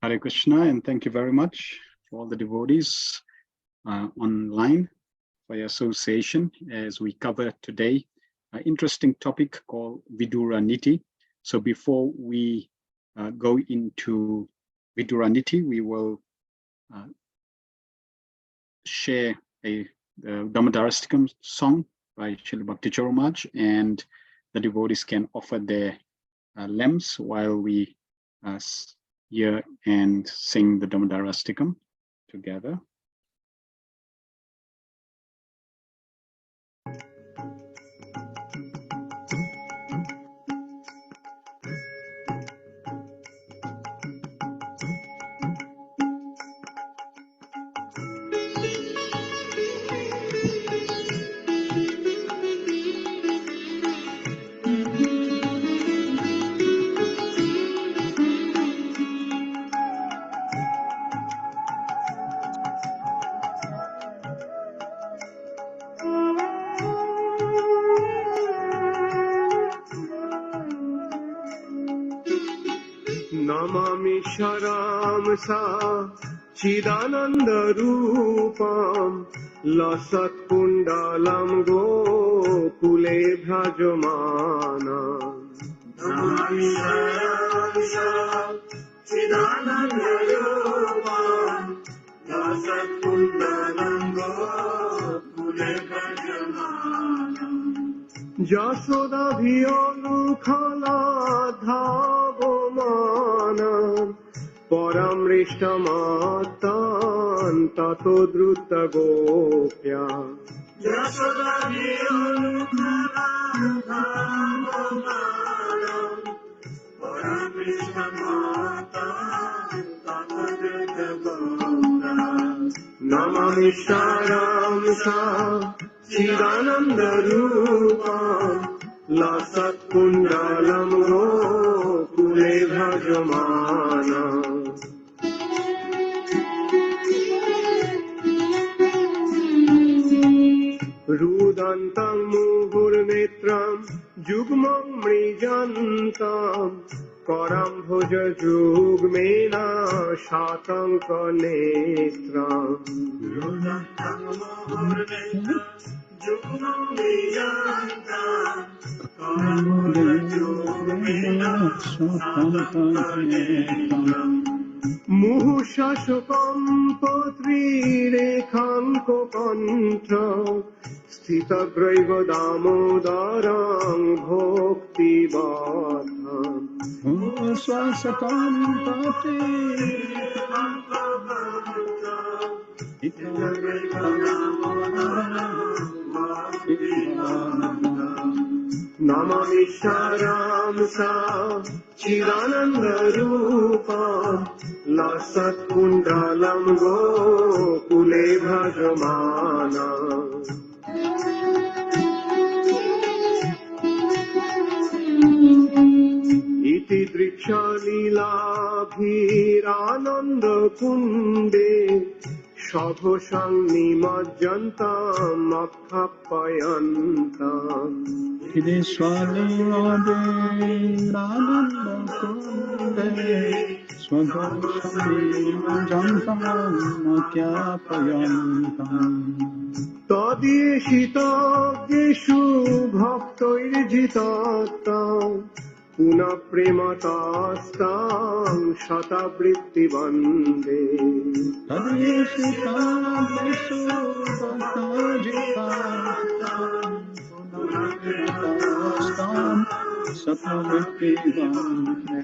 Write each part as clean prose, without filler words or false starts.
Hare Krishna, and thank you very much for all the devotees online for your association as we cover today an interesting topic called Vidura Nitti. So before we go into Vidura Nitti, we will share a Dhammadarastikam song by Srila Bhakti Charamaj, and the devotees can offer their lamps while we hear and sing the Dhammadarastikam together. Namami Sharamsa Chidananda Rupam Lasat Kundalam Gokule Bhrajamanam Namami Sharamsa Chidananda Rupam Lasat Kundalam Gokule Bhrajamanam Jasoda Bhiyonu Khala Dhavomanam Paramrishtamatan Tato Drutta Gopya Jasoda Bhiyonu Khala Dhavomanam Paramrishtamatan Tato Drutta Gopya Namami Sharamsa Chidananda Rupam Lasat Kundalam Gokule Bhrajamanam Rudantam Muhurnetram Jugmam Mrijantam Karam Bhoja Jugmena Shatanka Netram Rudantam Muhurnetram Jugmam Mrijantam Karam Bhoja Jugmena Shatanka Netram Muhushashokam Potri Rekhanko Kantra Sthita Graiva Damodaram Bhakti Bhatam Muhushashokam Potri Rekhanko Kantra Sthita Graiva Damodaram Bhakti Bhatam Namami Sharamsa Chidananda Rupam Lasat Kundalam Gokule Bhrajamanam Iti Driksha Lila Bhirananda Kunde Shadhosang Nimajjantam Akhapayantam Iti Swalilade Nananda Kunde Swadhosang Nimajjantam Akhapayantam Tadeshita Geshu Bhaktoirjitattam Puna Prematastam Shatabritti Vande Tadeshita Geshu Bhaktoirjitattam Puna Prematastam Shatabritti Vande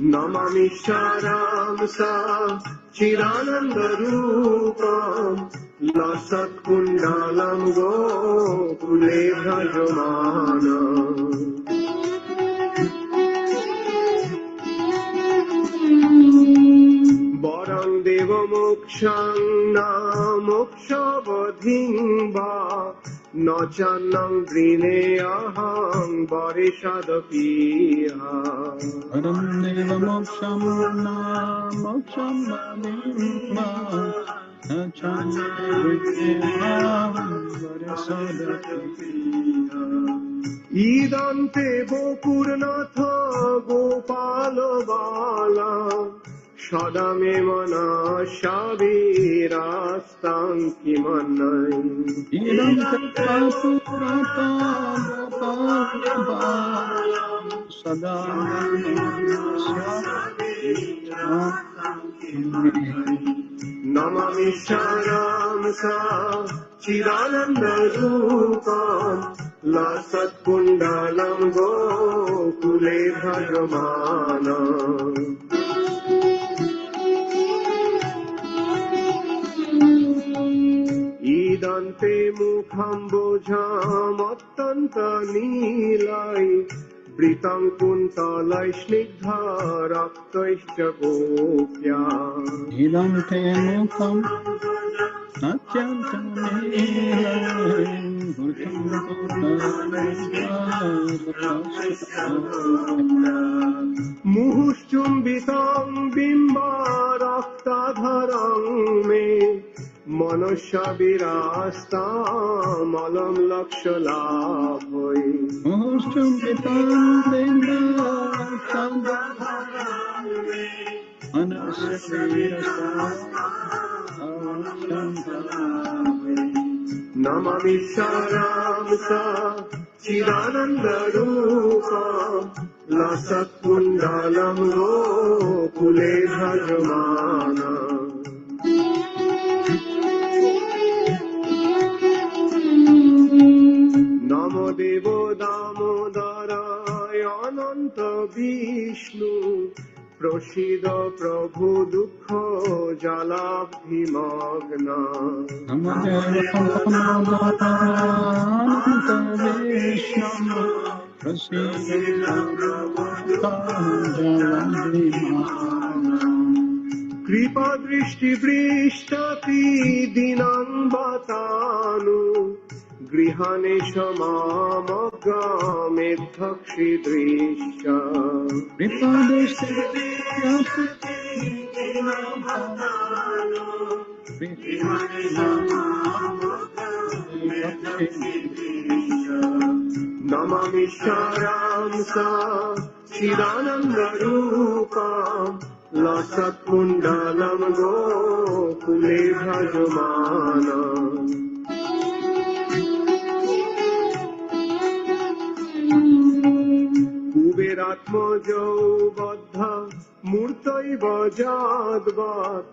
Namami Sharamsa Chidananda Rupam Lasat Kundalam Gokule Bhrajamanam Barang Deva Mokshang Na Mokshavadhing Va Nachanang Drine Ahang Varishadapiha Barang Deva Mokshang Na Mokshavadhing Va Nachanang Drine Ahang Varishadapiha Idante Gopurnatha Gopala Bala সদা মে Manasa বিরাস্তাং কিমন্নৈ idam tapurata sada নমামি serum সা চিদানন্দ রূপম লসৎ কুণ্ডলম গোকুলে ভজমানম ইদন্তে মুখম্বোঝাম অত্যন্ত নীলাই বৃতং কুন্তলাই স্নিগ্ধ রক্তৈশ্চ গোপ্যা idam te mukham atyantam মুহুশ্চুম্বিতং বিম্ব রক্তাধরং মে মনস্য বিরাস্তামলম লক্ষ্য লাভৈ নমামি serum সা চিদানন্দ রূপম লসৎ কুণ্ডলম গোকুলে ভজমানম নমো দেব দামোদরায় অনন্ত বিষ্ণু প্রসীদ প্রভু দুঃখ জলাব্ধিমগ্ন কৃপা দৃষ্টি বৃষ্টি দিনাং বাতানু গৃহাণে সমামগ্রামেদ্ধক্ষি দৃশ্য নমামি সারাম সা চিদানন্দ রূপম লসৎ কুণ্ডলম গোকুলে ভজমানম কুবেরাত্মজৌ বদ্ধ মূর্তৈব যদ্বৎ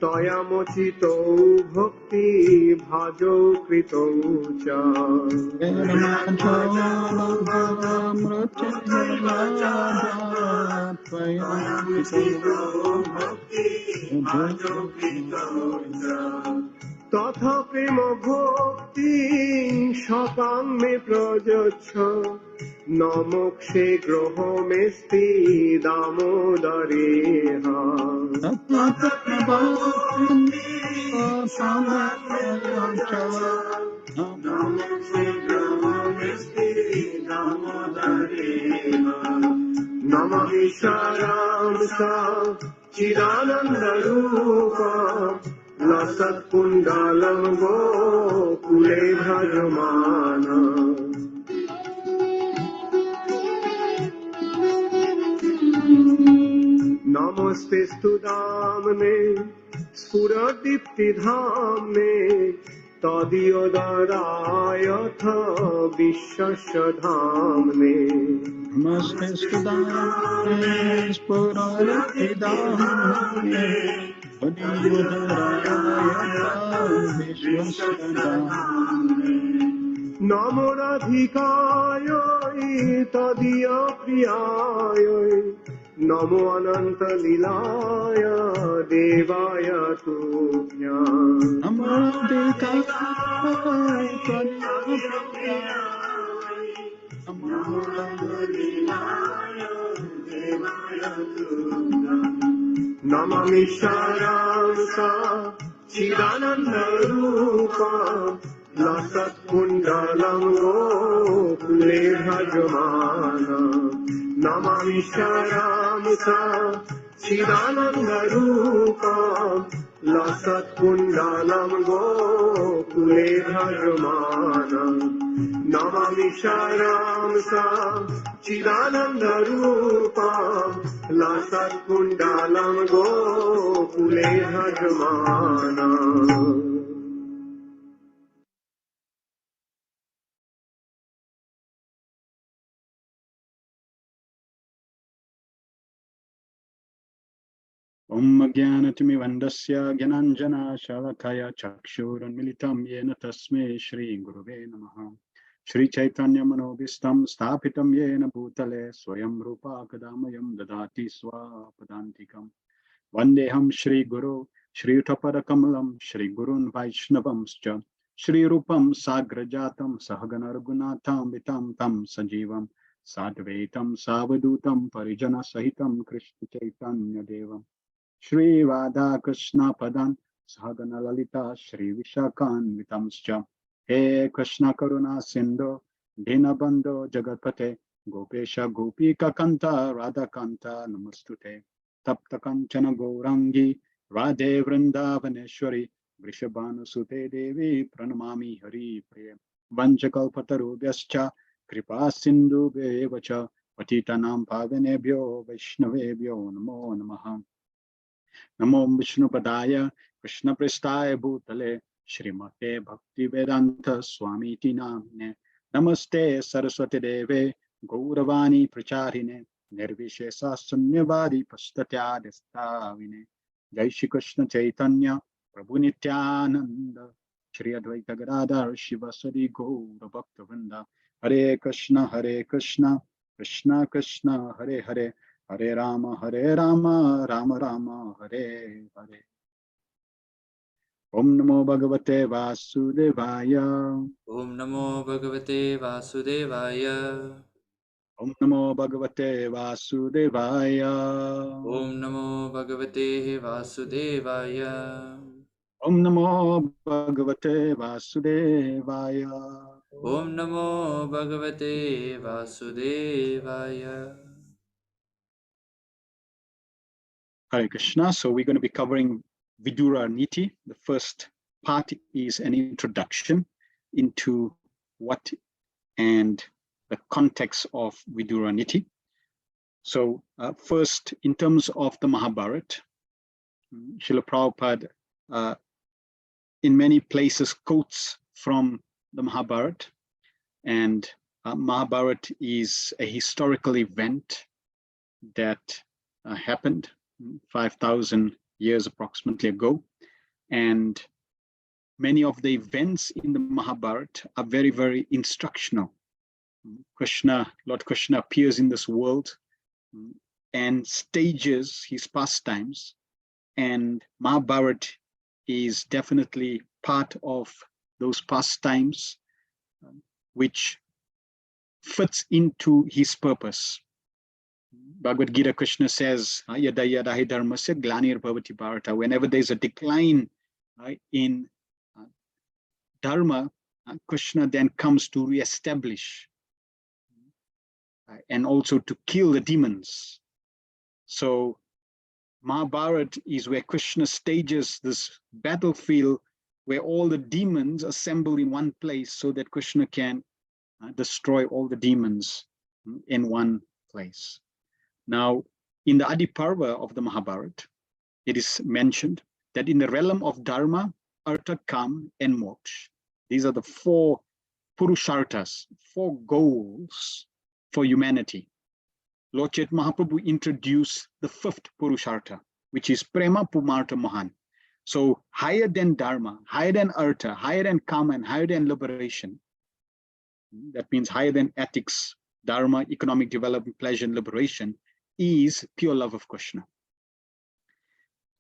তয়ামচিতৌ ভক্তি ভাজৌ কৃতৌ চ তথা প্রেম ভক্তি সতাং মে প্রযচ্ছ নমোক্ষে গ্রহমেস্তি দামোদরে নমামি সারাম সা চিদানন্দ রূপম লসৎ কুণ্ডলম গোকুলে ভজমানম নমস্তেস্তু দামনে স্ফুরদীপ্তিধামনে তদীয়োদরায়থ বিশ্বস্য ধামনে নমস্তেস্তু দামনে স্ফুরদীপ্তিধামনে নমো রাধিকায় তদীয় প্রিয়ায় নমো অনন্ত লীলায় দেবায় তুভ্যাম নমো রাধিকায় নমামি সারাম সা চিদানন্দ রূপম লসৎ কুণ্ডলম গোকুলে ভজমানম নমামি সারাম সা Chidananda Rupam Lasat Kundalam Gokule Bhagavanam Namami Sharamsa Chidananda Rupam Lasat Kundalam Gokule Bhagavanam. Om Jnanatimi Vandasya Gyananjana Shalakaya Chakshuranmilitam Yena Tasme Shri Guruve Namaha Shri Chaitanya Manobhistam Sthapitam Yena Bhutale Swayam Rupa Kadamayam Dadati Swapadantikam Vandeham Shri Guru Shri Utapada Kamalam Shri Gurun Vaishnavamscha Shri Rupam Sagrajatam Sahagana Raghunatham Vitam Tam Sajivam Sadvaitam Savadutam Parijana Sahitam Krishna Chaitanya Devam Shri Radha Krishna Padan Sahagana Lalita Shri Vishakan Vitamscha He Krishna Karuna Sindhu Dinabandho Jagatpate Gopesha Gopika Kanta Radha Kanta Namastute Tapta Kanchana Gaurangi Radhe Vrindavaneshwari Vrishabhanu Sute Devi Pranamami Hari Priya Vanchakalpatarubhyascha Kripa Sindhu Bevacha Patitanam Pavanebhyo Vaishnavebhyo Namo Namaha Namo Vishnu Padaya Krishna Prestaya Bhutale Srimate Bhakti Vedanta Swami Namne Namaste Saraswati Deve Gauravani Pracharine Nirvishesa Sunyavadi Pastatya Destavine Jai Shri Krishna Chaitanya Prabhu Nityananda Shri Advaita Gadadhar Shivasari Gaura Bhakta Vrinda Hare Krishna Krishna Krishna Hare Hare Hare Rama, Rama Rama, Hare Hare. Om Namo Bhagavate Vasudevaya. Om Namo Bhagavate Vasudevaya. Om Namo Bhagavate Vasudevaya. Om Namo Bhagavate Vasudevaya. Om Namo Bhagavate Vasudevaya. Om Namo Bhagavate Vasudevaya. Hare Krishna. So we're going to be covering Vidura Nitti. The first part is an introduction into what and the context of Vidura Nitti. So first, in terms of the Mahabharata, Srila Prabhupada in many places quotes from the Mahabharata, and Mahabharata is a historical event that happened 5,000 years approximately ago, and many of the events in the Mahabharata are very, very instructional. Lord Krishna appears in this world and stages his pastimes, and Mahabharata is definitely part of those pastimes which fits into his purpose. Bhagavad Gita, Krishna says, Yada yada hi dharmasya glanir bhavati bharata. Whenever there's a decline in dharma, Krishna then comes to reestablish and also to kill the demons. So Mahabharata is where Krishna stages this battlefield where all the demons assemble in one place so that Krishna can destroy all the demons in one place. Now, in the Adi Parva of the Mahabharata, it is mentioned that in the realm of Dharma, Artha, Kam, and Moksha, these are the four Purusharthas, four goals for humanity. Lord Chaitanya Mahaprabhu introduced the fifth Purushartha, which is Prema Pumartha Mohan. So higher than Dharma, higher than Artha, higher than Kama, and higher than liberation. That means higher than ethics, Dharma, economic development, pleasure, and liberation is pure love of Krishna.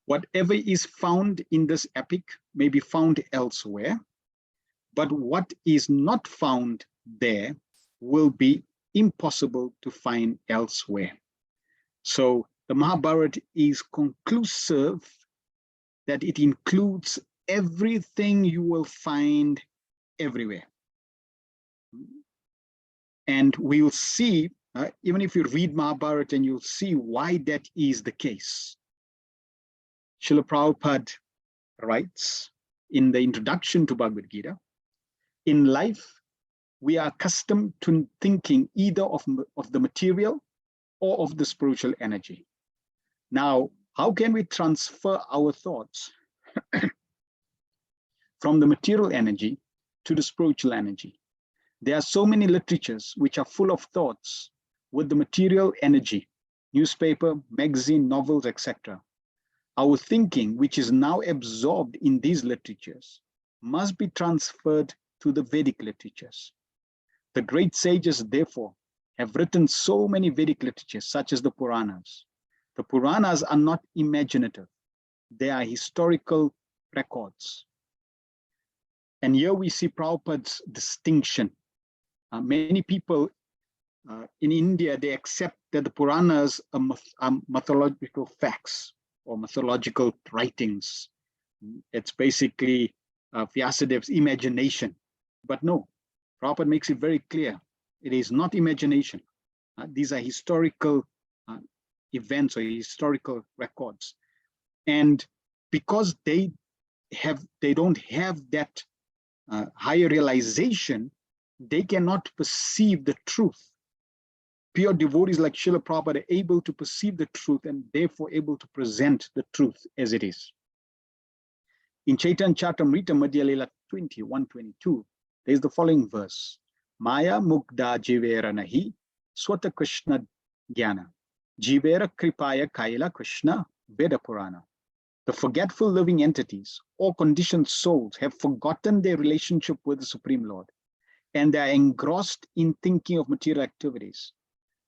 Whatever is found in this epic may be found elsewhere, but what is not found there will be impossible to find elsewhere. So the Mahabharata is conclusive that it includes everything you will find everywhere. And we'll see Even if you read Mahabharata, and you'll see why that is the case. Srila Prabhupada writes in the introduction to Bhagavad Gita, in life, we are accustomed to thinking either of the material or of the spiritual energy. Now, how can we transfer our thoughts from the material energy to the spiritual energy? There are so many literatures which are full of thoughts with the material energy, newspaper, magazine, novels, etc. Our thinking, which is now absorbed in these literatures, must be transferred to the Vedic literatures. The great sages, therefore, have written so many Vedic literatures, such as the Puranas. The Puranas are not imaginative. They are historical records. And here we see Prabhupada's distinction. Many people in India, they accept that the Puranas are mythological facts or mythological writings. It's basically Vyasadev's imagination. But no, Prabhupada makes it very clear. It is not imagination. These are historical events or historical records. And because they don't have that higher realization, they cannot perceive the truth. Pure devotees like Srila Prabhupada are able to perceive the truth and therefore able to present the truth as it is. In Chaitanya Charitamrita Madhya Leela 122, there is the following verse. Maya mukda jivera nahi swata Krishna jnana. Jivera kripaya kaila Krishna Veda Purana. The forgetful living entities or conditioned souls have forgotten their relationship with the Supreme Lord, and they are engrossed in thinking of material activities.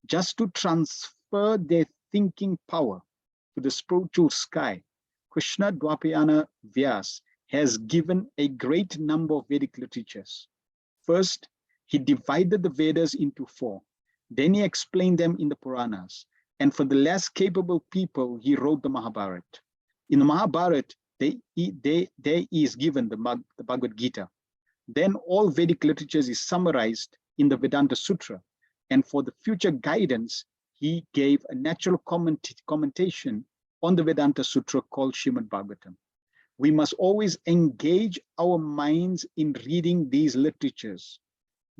Just to transfer their thinking power to the spiritual sky, Krishna Dwapayana Vyas has given a great number of Vedic literatures. First, he divided the Vedas into 4. Then he explained them in the Puranas. And for the less capable people, he wrote the Mahabharata. In the Mahabharata, there is given the Bhagavad Gita. Then all Vedic literatures is summarized in the Vedanta Sutra. And for the future guidance, he gave a natural commentation on the Vedanta Sutra called Srimad Bhagavatam. We must always engage our minds in reading these literatures,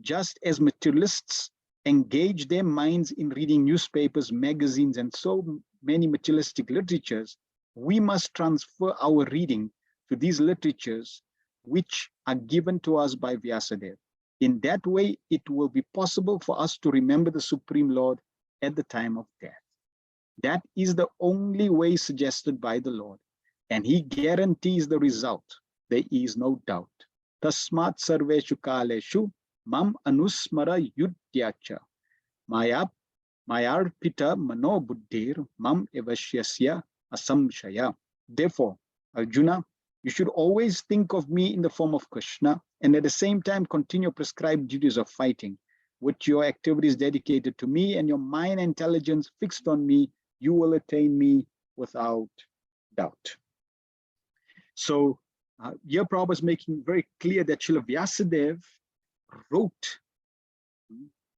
just as materialists engage their minds in reading newspapers, magazines, and so many materialistic literatures. We must transfer our reading to these literatures, which are given to us by Vyasadeva. In that way, it will be possible for us to remember the Supreme Lord at the time of death. That is the only way suggested by the Lord, and he guarantees the result. There is no doubt. Tasmat sarveshu kaleshu mam anusmara yudhyacha mayarpita mano buddhir mam evashyasya asamshaya. Therefore, Arjuna, you should always think of me in the form of Krishna, and at the same time continue prescribed duties of fighting. With your activities dedicated to me and your mind and intelligence fixed on me, you will attain me without doubt. So here Prabhupada is making very clear that Srila Vyasadeva wrote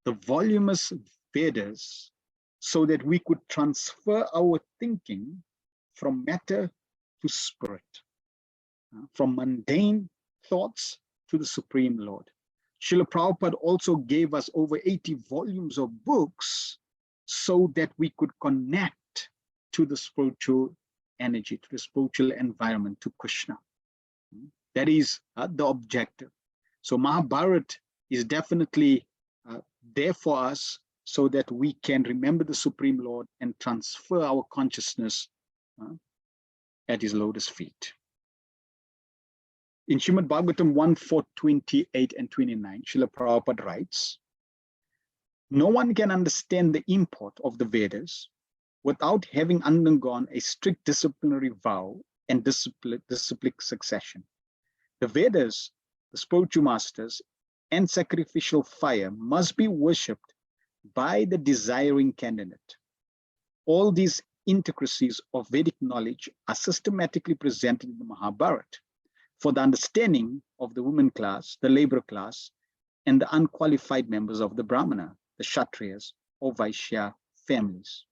the voluminous Vedas so that we could transfer our thinking from matter to spirit, from mundane thoughts to the Supreme Lord. Srila Prabhupada also gave us over 80 volumes of books so that we could connect to the spiritual energy, to the spiritual environment, to Krishna. That is the objective. So Mahabharata is definitely there for us so that we can remember the Supreme Lord and transfer our consciousness at his lotus feet. In Srimad Bhagavatam 1:428 and 29, Srila Prabhupada writes, no one can understand the import of the Vedas without having undergone a strict disciplinary vow and disciplic succession. The Vedas, the spiritual masters, and sacrificial fire must be worshipped by the desiring candidate. All these intricacies of Vedic knowledge are systematically presented in the Mahabharata for the understanding of the women class, the labor class, and the unqualified members of the Brahmana, the Kshatriyas, or Vaishya families.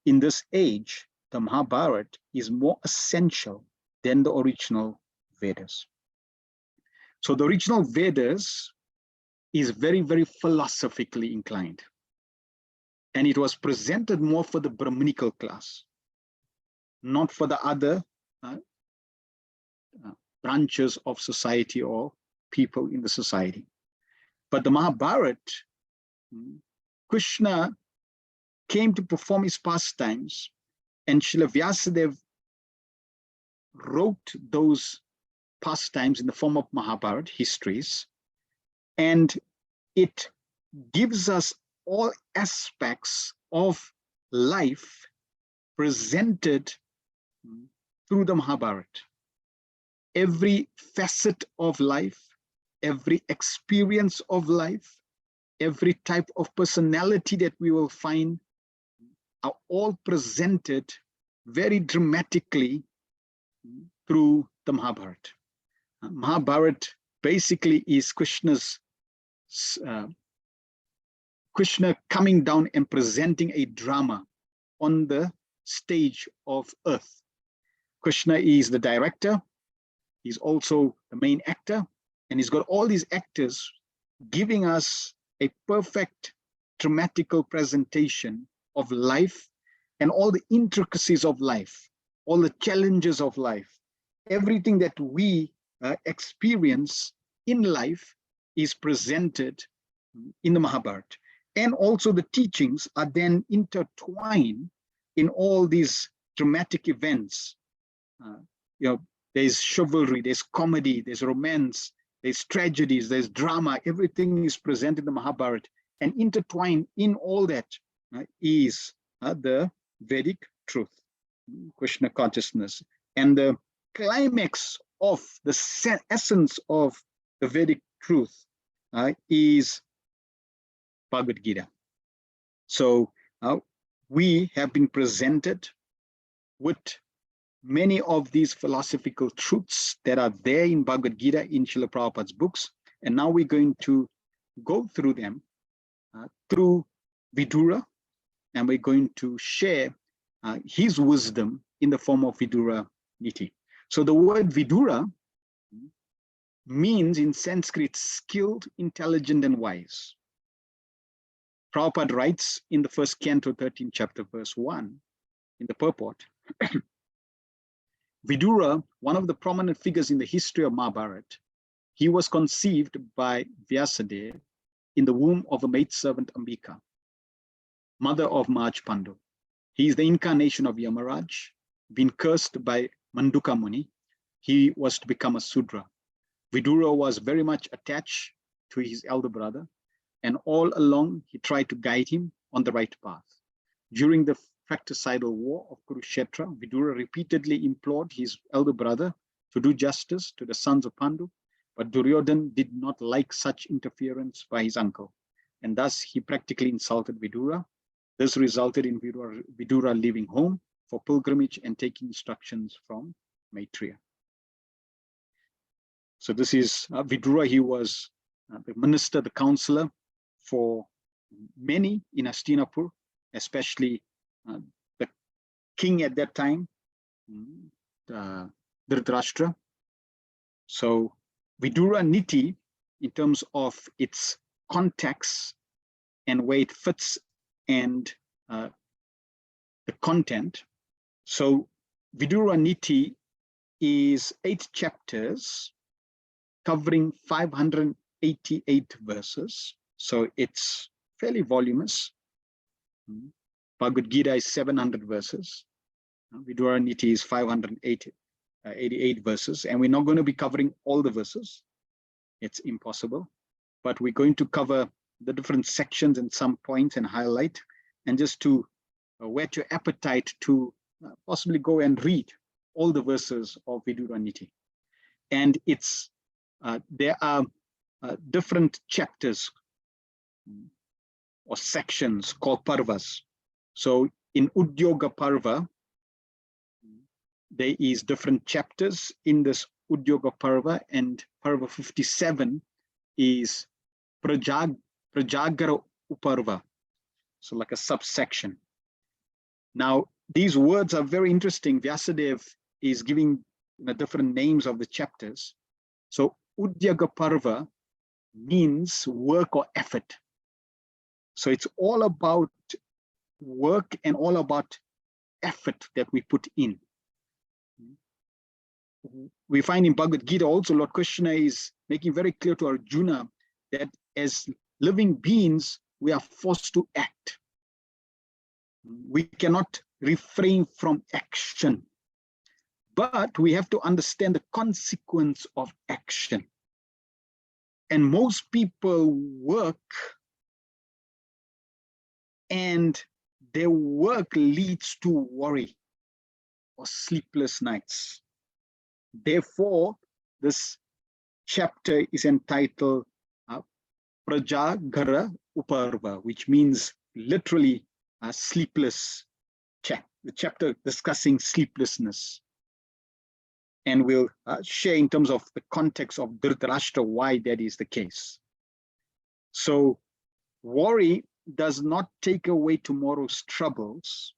In this age, the Mahabharata is more essential than the original Vedas. So the original Vedas is very, very philosophically inclined. And it was presented more for the Brahminical class, not for the other branches of society or people in the society. But the Mahabharata, Krishna came to perform his pastimes, and Srila Vyasadeva wrote those pastimes in the form of Mahabharata histories, and it gives us all aspects of life presented through the Mahabharata. Every facet of life, every experience of life, every type of personality that we will find are all presented very dramatically through the Mahabharata. Mahabharata basically is Krishna coming down and presenting a drama on the stage of earth. Krishna is the director, he's also the main actor, and he's got all these actors giving us a perfect dramatical presentation of life and all the intricacies of life, all the challenges of life. Everything that we experience in life is presented in the Mahabharata. And also the teachings are then intertwined in all these dramatic events. There's chivalry, there's comedy, there's romance, there's tragedies, there's drama. Everything is presented in the Mahabharata, and intertwined in all that is the Vedic truth, Krishna consciousness. And the climax of the essence of the Vedic truth is Bhagavad Gita. So we have been presented with many of these philosophical truths that are there in Bhagavad Gita in Srila Prabhupada's books. And now we're going to go through them through Vidura, and we're going to share his wisdom in the form of Vidura Nitti. So the word Vidura means in Sanskrit skilled, intelligent, and wise. Prabhupada writes in the first canto, 13th chapter, verse 1, in the purport, Vidura, one of the prominent figures in the history of Mahabharata, he was conceived by Vyasadeva in the womb of a maidservant Ambika, mother of Maharaj Pandu. He is the incarnation of Yamaraj, been cursed by Manduka Muni. He was to become a Sudra. Vidura was very much attached to his elder brother, and all along he tried to guide him on the right path. During the fratricidal war of Kurukshetra, Vidura repeatedly implored his elder brother to do justice to the sons of Pandu, but Duryodhana did not like such interference by his uncle, and thus he practically insulted Vidura. This resulted in Vidura leaving home for pilgrimage and taking instructions from Maitreya. So this is Vidura. He was the minister, the counselor for many in Hastinapur, especially the king at that time, Dhritarashtra. So Vidura Nitti, in terms of its context and where it fits and the content. So Vidura Nitti is 8 chapters covering 588 verses. So it's fairly voluminous. Bhagavad Gita is 700 verses. Vidura Nitti is 588 verses. And we're not going to be covering all the verses. It's impossible. But we're going to cover the different sections and some points and highlight, and just to whet your appetite to possibly go and read all the verses of Vidura Nitti. And it's there are different chapters or sections called parvas. So in Udyoga Parva, there is different chapters in this Udyoga Parva, and Parva 57 is Prajagara Uparva. So like a subsection. Now, these words are very interesting. Vyasadeva is giving different names of the chapters. So Udyaga Parva means work or effort. So it's all about work and all about effort that we put in. We find in Bhagavad Gita also, Lord Krishna is making very clear to Arjuna that as living beings, we are forced to act. We cannot refrain from action, but we have to understand the consequence of action. And most people work, and their work leads to worry or sleepless nights. Therefore, this chapter is entitled Prajagara Uparva, which means literally a sleepless the chapter discussing sleeplessness. And we'll share in terms of the context of Dhritarashtra why that is the case. So worry does not take away tomorrow's troubles,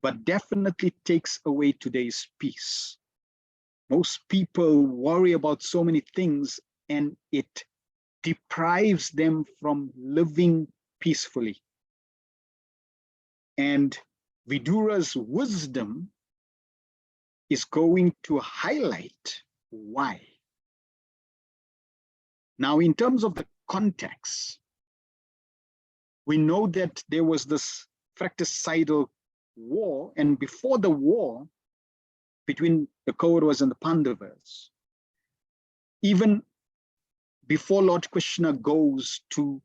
but definitely takes away today's peace. Most people worry about so many things, and it deprives them from living peacefully. And Vidura's wisdom is going to highlight why. Now, in terms of the context, we know that there was this fratricidal war, and before the war between the Kauravas and the Pandavas, even before Lord Krishna goes to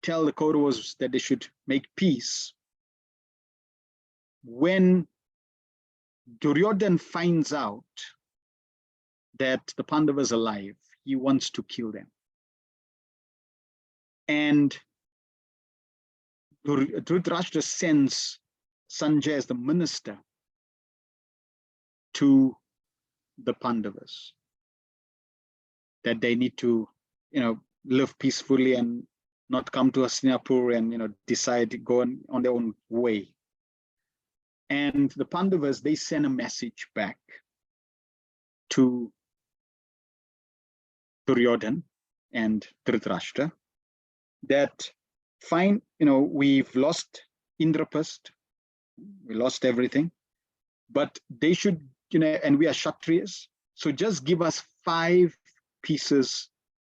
tell the Kauravas that they should make peace, when Duryodhana finds out that the Pandavas are alive, he wants to kill them. And Dhritarashtra sends Sanjay as the minister to the Pandavas, that they need to, live peacefully and not come to Hastinapur and, decide to go on their own way. And the Pandavas, they send a message back to Duryodhana and Dhritarashtra that, fine, we've lost Indraprastha, we lost everything, but they should, and we are Kshatriyas, so just give us 5 pieces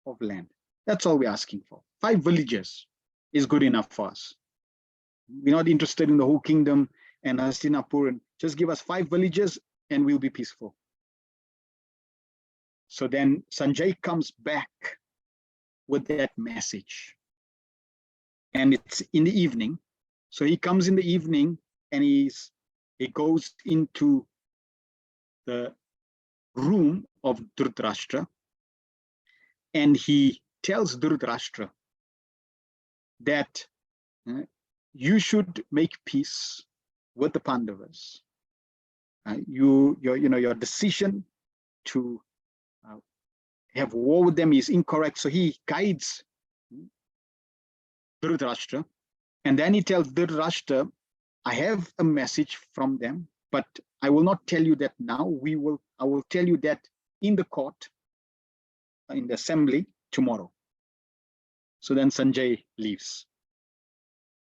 of land. That's all we're asking for. 5 villages is good enough for us. We're not interested in the whole kingdom and Hastinapur, and just give us 5 villages and we'll be peaceful. So then Sanjay comes back with that message. And it's in the evening. So he comes in the evening and he goes into the room of Dhritarashtra, and he tells Dhritarashtra that you should make peace with the Pandavas. Your decision to have war with them is incorrect. So he guides Dhritarashtra, and then he tells Dhritarashtra, I have a message from them, but I will not tell you that now. I will tell you that in the court, in the assembly tomorrow. So then Sanjay leaves.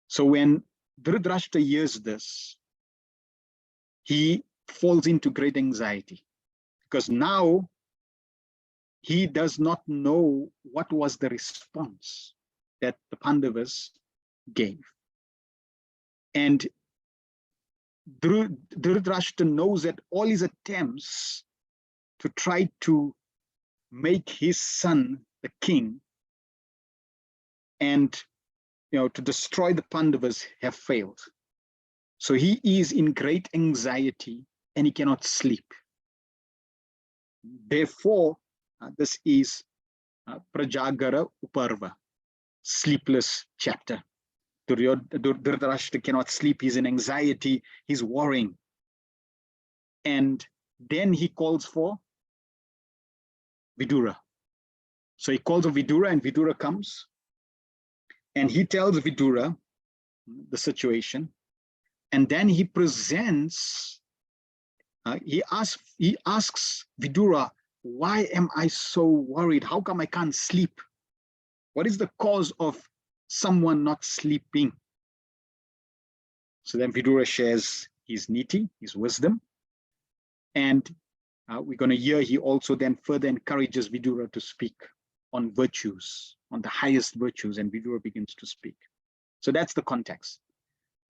So when Dhritarashtra hears this, he falls into great anxiety, because now he does not know what was the response that the Pandavas gave. And Dhritarashtra knows that all his attempts to try to make his son the king and to destroy the Pandavas have failed. So he is in great anxiety and he cannot sleep. Therefore, this is Prajagara Uparva, sleepless chapter. Dhritarashtra cannot sleep, he's in anxiety, he's worrying. And then he calls for Vidura. So he calls for Vidura, and Vidura comes. And he tells Vidura the situation, and then he presents, he asks Vidura, why am I so worried? How come I can't sleep? What is the cause of someone not sleeping? So then Vidura shares his niti, his wisdom. And we're going to hear he also then further encourages Vidura to speak on virtues, on the highest virtues, and Vidura begins to speak. So that's the context.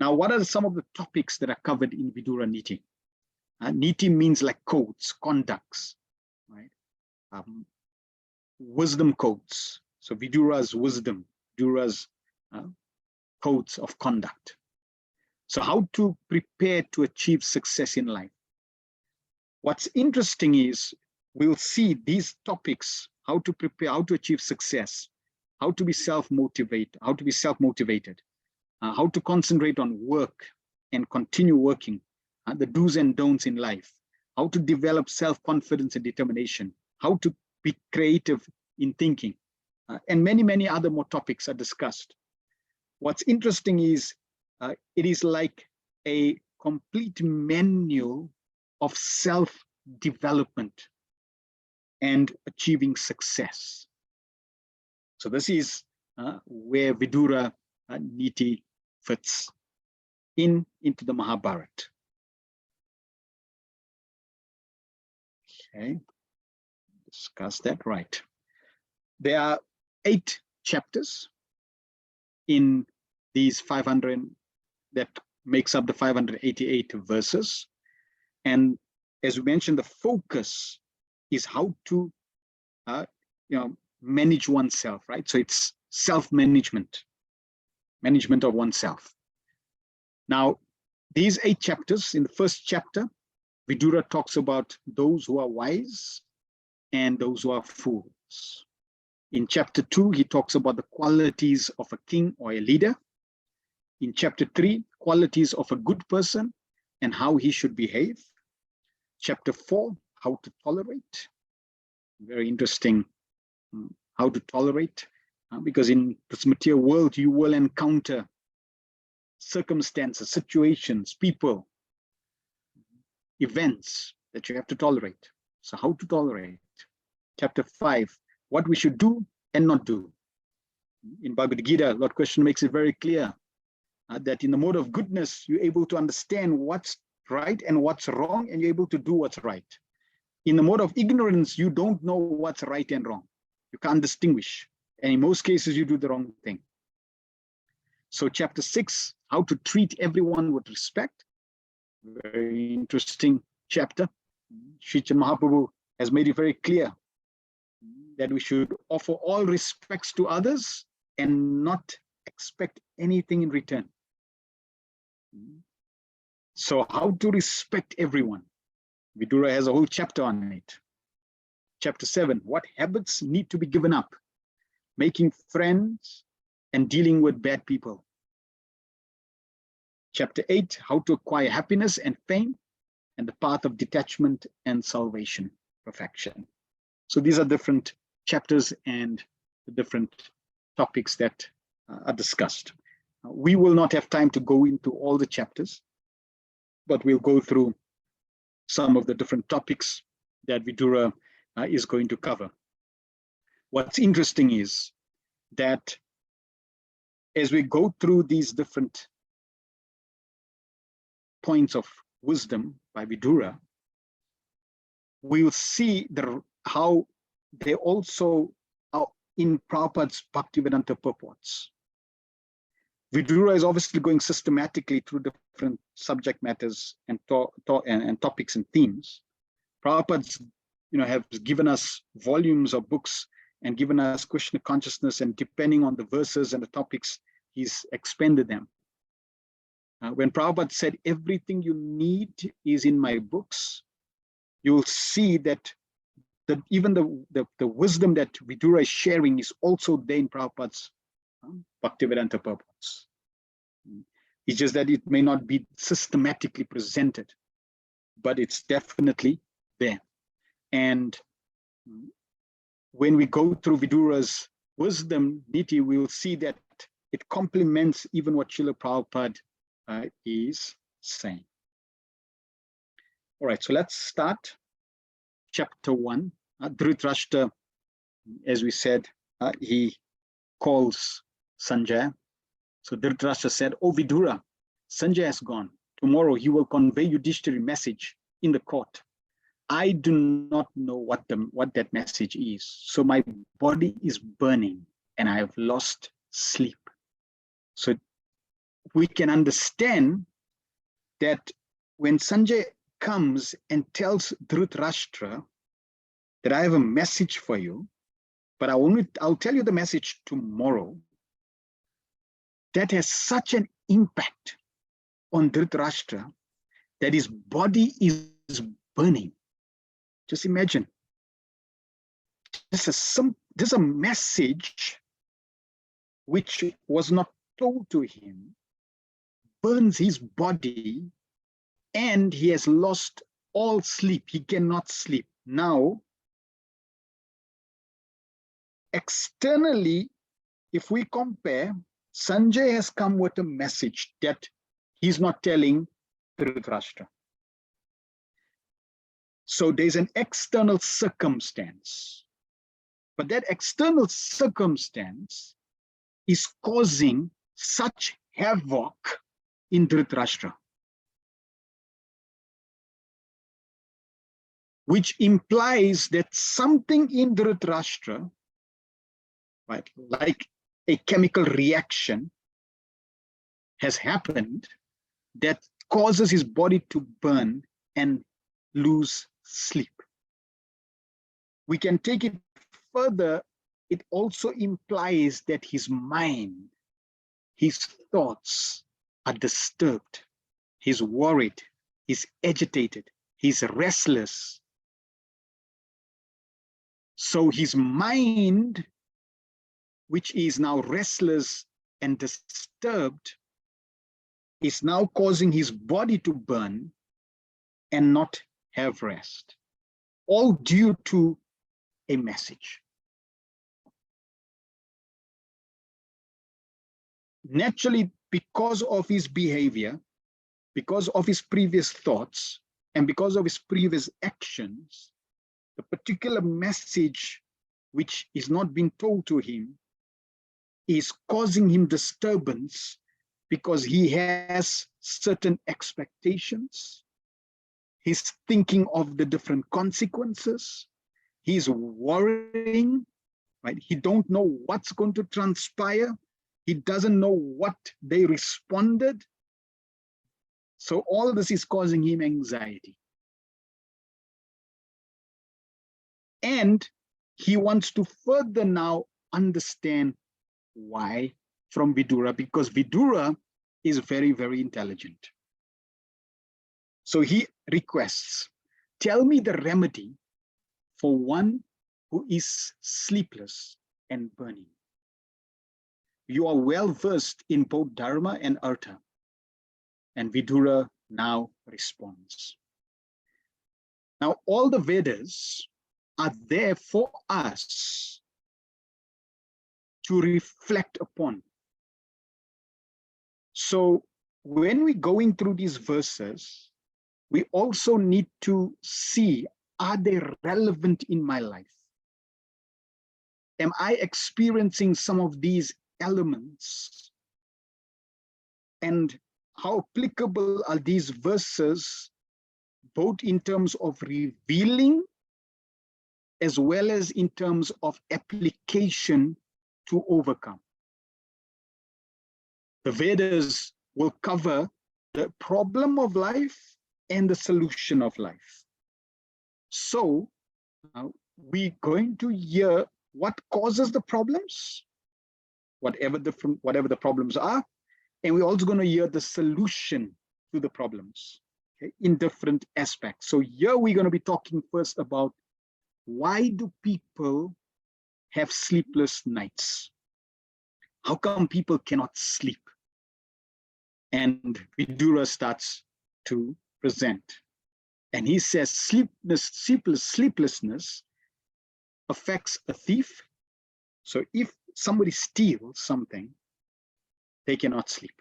Now, what are some of the topics that are covered in Vidura Nitti? Niti means like codes, conducts, right? Wisdom codes. So Vidura's wisdom, Vidura's codes of conduct. So how to prepare to achieve success in life. What's interesting is we'll see these topics, how to prepare, how to achieve success, how to be self-motivated, how to concentrate on work and continue working, the do's and don'ts in life, how to develop self-confidence and determination, how to be creative in thinking, and many, many other more topics are discussed. What's interesting is it is like a complete menu of self-development and achieving success. So this is where Vidura Nitti fits into the Mahabharata. Okay, discuss that, right. There are 8 chapters in these 500 that makes up the 588 verses. And as we mentioned, the focus is how to manage oneself, right? So it's self-management, management of oneself. Now, these 8 chapters, in the first chapter, Vidura talks about those who are wise and those who are fools. In chapter 2, he talks about the qualities of a king or a leader. In chapter 3, qualities of a good person and how he should behave. Chapter 4, how to tolerate. Very interesting, how to tolerate, because in this material world, you will encounter circumstances, situations, people, events that you have to tolerate. So how to tolerate. Chapter 5, what we should do and not do. In Bhagavad Gita, Lord Krishna makes it very clear that in the mode of goodness, you're able to understand what's right and what's wrong, and you're able to do what's right. In the mode of ignorance, you don't know what's right and wrong. You can't distinguish. And in most cases, you do the wrong thing. So chapter 6, how to treat everyone with respect. Very interesting chapter. Sri Chaitanya Mahaprabhu has made it very clear that we should offer all respects to others and not expect anything in return. So how to respect everyone. Vidura has a whole chapter on it. Chapter 7, what habits need to be given up? Making friends and dealing with bad people. Chapter 8, how to acquire happiness and fame and the path of detachment and salvation, perfection. So these are different chapters and the different topics that are discussed. We will not have time to go into all the chapters, but we'll go through some of the different topics that Vidura is going to cover. What's interesting is that as we go through these different points of wisdom by Vidura, we'll see how they also are in Prabhupada's Bhaktivedanta purports. Vidura is obviously going systematically through different subject matters and topics and themes. Prabhupada's, have given us volumes of books and given us Krishna consciousness, and depending on the verses and the topics, he's expanded them. When Prabhupada said, everything you need is in my books, you'll see that even the wisdom that Vidura is sharing is also there in Prabhupada's Bhaktivedanta purports. It's just that it may not be systematically presented, but it's definitely there. And when we go through Vidura's wisdom, Nitti, we will see that it complements even what Srila Prabhupada is saying. All right, so let's start chapter 1. Dhritarashtra, as we said, he calls Sanjaya. So Dhritarashtra said, "Oh Vidura, Sanjaya has gone. Tomorrow he will convey Yudhishthira's message in the court. I do not know what that message is. So my body is burning and I have lost sleep." So we can understand that when Sanjay comes and tells Dhritarashtra that I have a message for you, but I'll tell you the message tomorrow, that has such an impact on Dhritarashtra that his body is burning. Just imagine. This is a message which was not told to him, burns his body, and he has lost all sleep. He cannot sleep. Now, externally, if we compare, Sanjay has come with a message that he's not telling Dhritarashtra. So there's an external circumstance, but that external circumstance is causing such havoc in Dhritarashtra, which implies that something in Dhritarashtra, right, like a chemical reaction, has happened that causes his body to burn and lose sleep. We can take it further. It also implies that his mind, his thoughts are disturbed. He's worried, he's agitated, he's restless. So his mind, which is now restless and disturbed, is now causing his body to burn and not have rest, all due to a message. Naturally, because of his behavior, because of his previous thoughts, and because of his previous actions, the particular message which is not being told to him is causing him disturbance, because he has certain expectations. He's thinking of the different consequences. He's worrying, right? He don't know what's going to transpire. He doesn't know what they responded. So all this is causing him anxiety. And he wants to further now understand why from Vidura, because Vidura is very, very intelligent. So he requests, tell me the remedy for one who is sleepless and burning. You are well versed in both Dharma and Artha. And Vidura now responds. Now, all the Vedas are there for us to reflect upon. So when we're going through these verses, we also need to see, are they relevant in my life? Am I experiencing some of these elements? And how applicable are these verses, both in terms of revealing as well as in terms of application to overcome? The Vedas will cover the problem of life and the solution of life. So we're going to hear what causes the problems, whatever the problems are, and we're also going to hear the solution to the problems, okay, in different aspects. So here we're going to be talking first about, why do people have sleepless nights? How come people cannot sleep? And Vidura starts to present. And he says sleeplessness affects a thief. So if somebody steals something, they cannot sleep.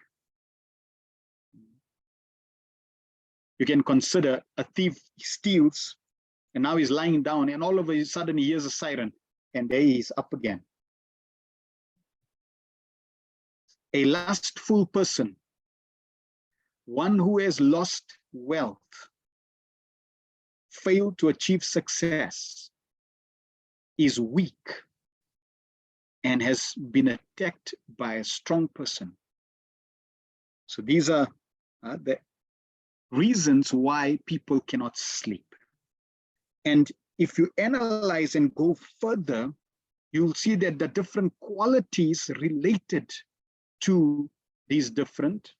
You can consider a thief steals, and now he's lying down, and all of a sudden he hears a siren, and there he is up again. A lustful person, one who has lost wealth, failed to achieve success, is weak, and has been attacked by a strong person. So these are the reasons why people cannot sleep. And if you analyze and go further, you'll see that the different qualities related to these different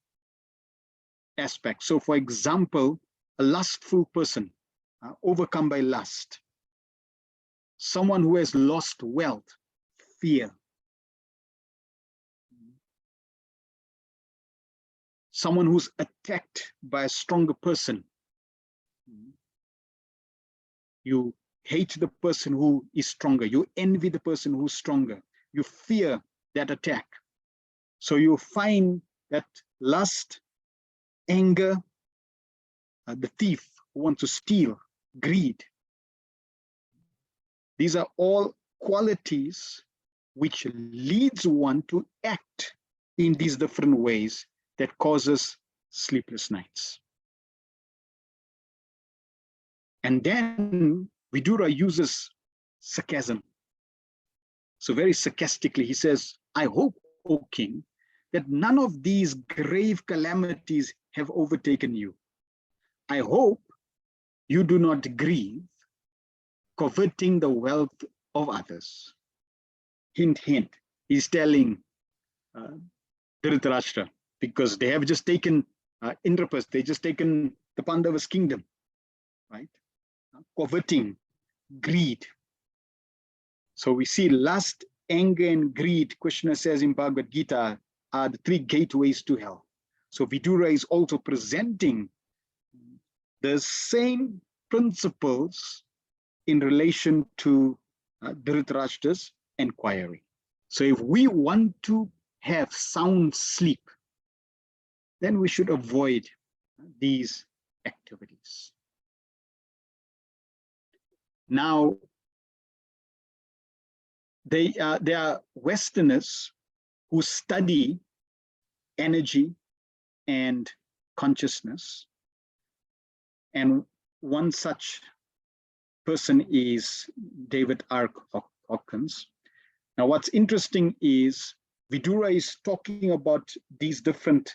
aspects. So for example, a lustful person, overcome by lust. Someone who has lost wealth, fear. Someone who's attacked by a stronger person. You hate the person who is stronger. You envy the person who's stronger. You fear that attack. So you find that lust, anger, the thief who wants to steal, greed. These are all qualities which leads one to act in these different ways that causes sleepless nights. And then Vidura uses sarcasm. So very sarcastically, he says, I hope, O king, that none of these grave calamities have overtaken you. I hope you do not grieve, coveting the wealth of others. Hint, hint, he's telling Dhritarashtra, because they have just taken Indraprastha, they just taken the Pandavas' kingdom, right? Coveting, greed. So we see lust, anger, and greed, Krishna says in Bhagavad Gita, are the three gateways to hell. So Vidura is also presenting the same principles in relation to Dhritarashtra's inquiry. So if we want to have sound sleep, then we should avoid these activities. Now, there are Westerners who study energy and consciousness. And one such person is David R. Hawkins. Now, what's interesting is Vidura is talking about these different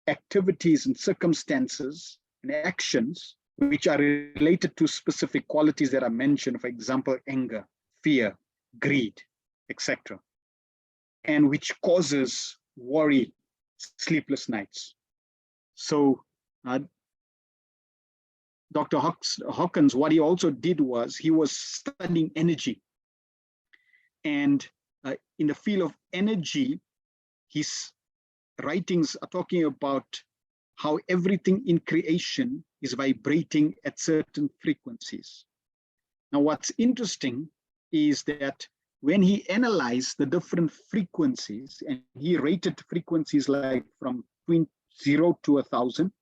activities and circumstances and actions which are related to specific qualities that are mentioned, for example, anger, fear, greed, etc., and which causes worry, sleepless nights. So Dr. Hawkins, what he also did was he was studying energy. And in the field of energy, his writings are talking about how everything in creation is vibrating at certain frequencies. Now, what's interesting is that when he analyzed the different frequencies, and he rated frequencies like from between 0 to 1,000.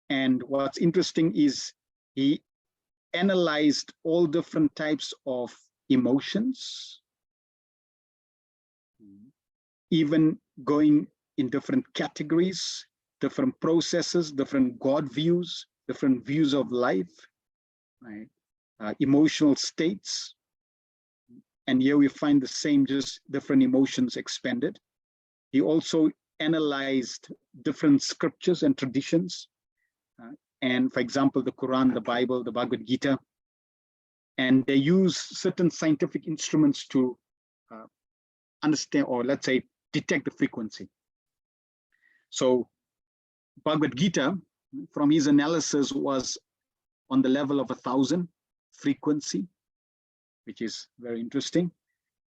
And what's interesting is he analyzed all different types of emotions, even going in different categories, different processes, different God views, different views of life, right? Emotional states. And here we find the same, just different emotions expanded. He also analyzed different scriptures and traditions. And for example, the Quran, the Bible, the Bhagavad Gita. And they use certain scientific instruments to understand, or let's say, detect the frequency. So Bhagavad Gita, from his analysis, was on the level of 1,000 frequency, which is very interesting.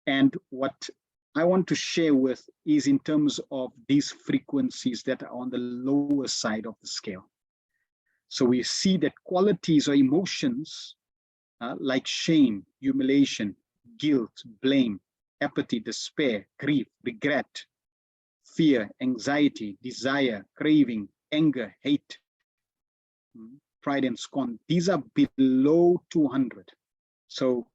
And what I want to share with is in terms of these frequencies that are on the lower side of the scale. So we see that qualities or emotions like shame, humiliation, guilt, blame, apathy, despair, grief, regret, fear, anxiety, desire, craving, anger, hate, pride and scorn. These are below 200. So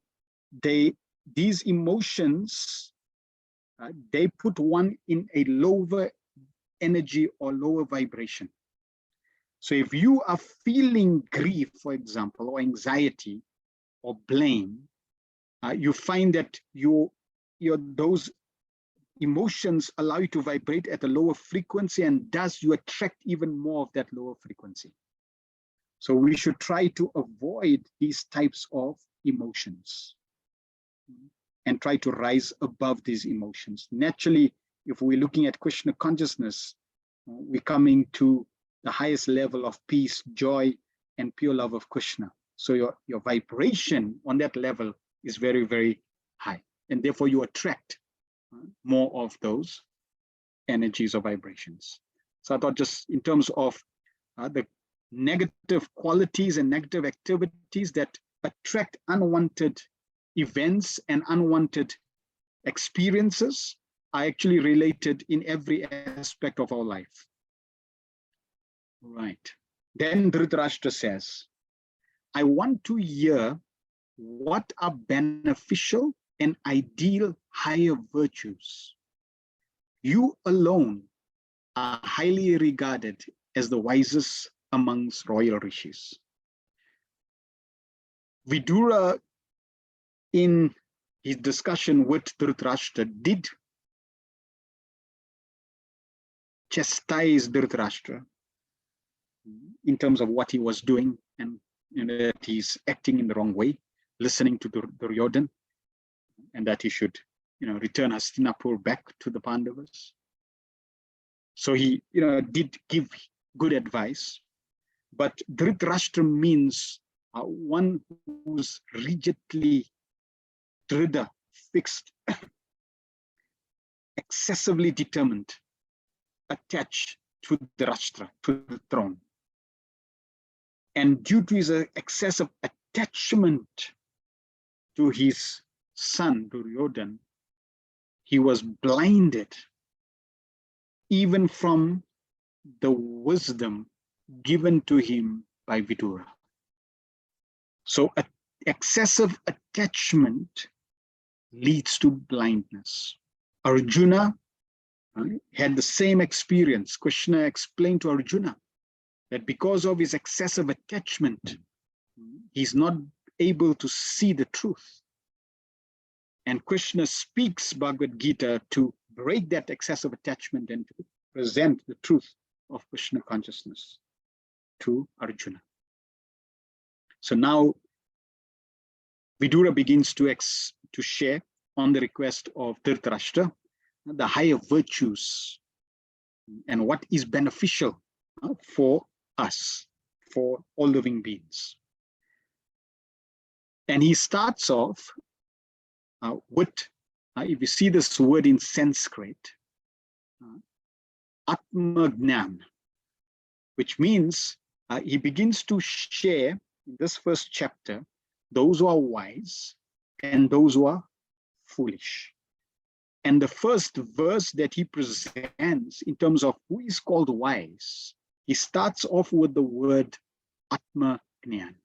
these emotions, they put one in a lower energy or lower vibration. So if you are feeling grief, for example, or anxiety or blame, you find that those emotions allow you to vibrate at a lower frequency, and thus you attract even more of that lower frequency. So we should try to avoid these types of emotions and try to rise above these emotions. Naturally, if we're looking at Krishna consciousness, we're coming to the highest level of peace, joy, and pure love of Krishna. So your vibration on that level is very, very high. And therefore you attract more of those energies or vibrations. So I thought, just in terms of the negative qualities and negative activities that attract unwanted events and unwanted experiences, are actually related in every aspect of our life. Right. Then Dhritarashtra says, I want to hear what are beneficial and ideal higher virtues. You alone are highly regarded as the wisest amongst royal rishis. Vidura, in his discussion with Dhritarashtra, did chastise Dhritarashtra in terms of what he was doing, and that he's acting in the wrong way, listening to Duryodhana, and that he should return Hastinapur back to the Pandavas. So he did give good advice, but Dhritarashtra means one who's rigidly dhrida, fixed, excessively determined, attached to the Rashtra, to the throne. And due to his excessive attachment to his son, Duryodhana, he was blinded even from the wisdom given to him by Vidura. So excessive attachment leads to blindness. Arjuna had the same experience. Krishna explained to Arjuna that because of his excessive attachment, he's not able to see the truth. And Krishna speaks Bhagavad Gita to break that excessive attachment and to present the truth of Krishna consciousness to Arjuna. So now Vidura begins to share, on the request of Dhritarashtra, the higher virtues and what is beneficial for us, for all living beings. And he starts off with, if you see this word in Sanskrit, Atma Gnan, which means he begins to share in this first chapter those who are wise and those who are foolish. And the first verse that he presents in terms of who is called wise, he starts off with the word Atma Gnan,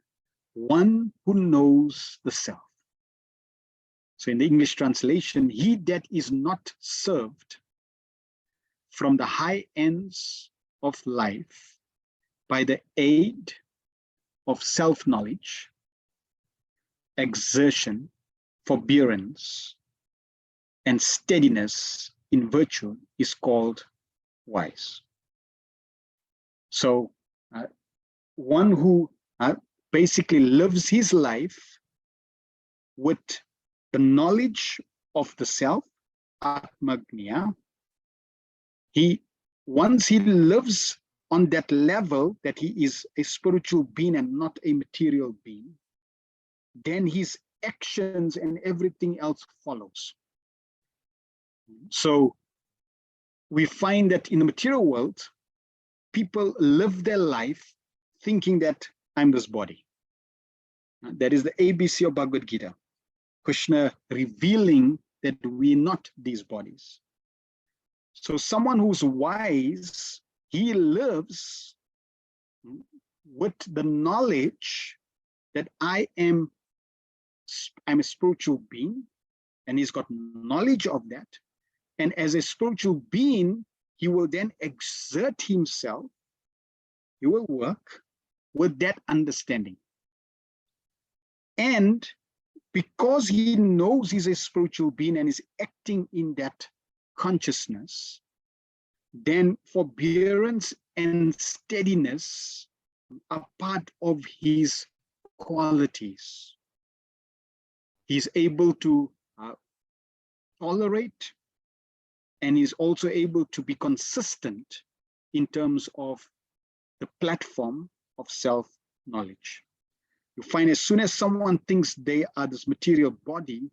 one who knows the self. So in the English translation, he that is not served from the high ends of life by the aid of self-knowledge, exertion, forbearance, and steadiness in virtue is called wise. So one who basically lives his life with the knowledge of the self, Atmagnya, once he lives on that level that he is a spiritual being and not a material being, then his actions and everything else follows. So we find that in the material world, people live their life thinking that I'm this body. That is the ABC of Bhagavad Gita. Krishna revealing that we're not these bodies. So someone who's wise, he lives with the knowledge that I'm a spiritual being, and he's got knowledge of that. And as a spiritual being, he will then exert himself, he will work with that understanding. And because he knows he's a spiritual being and is acting in that consciousness, then forbearance and steadiness are part of his qualities. He's able to tolerate, and he's also able to be consistent in terms of the platform of self-knowledge. You find as soon as someone thinks they are this material body,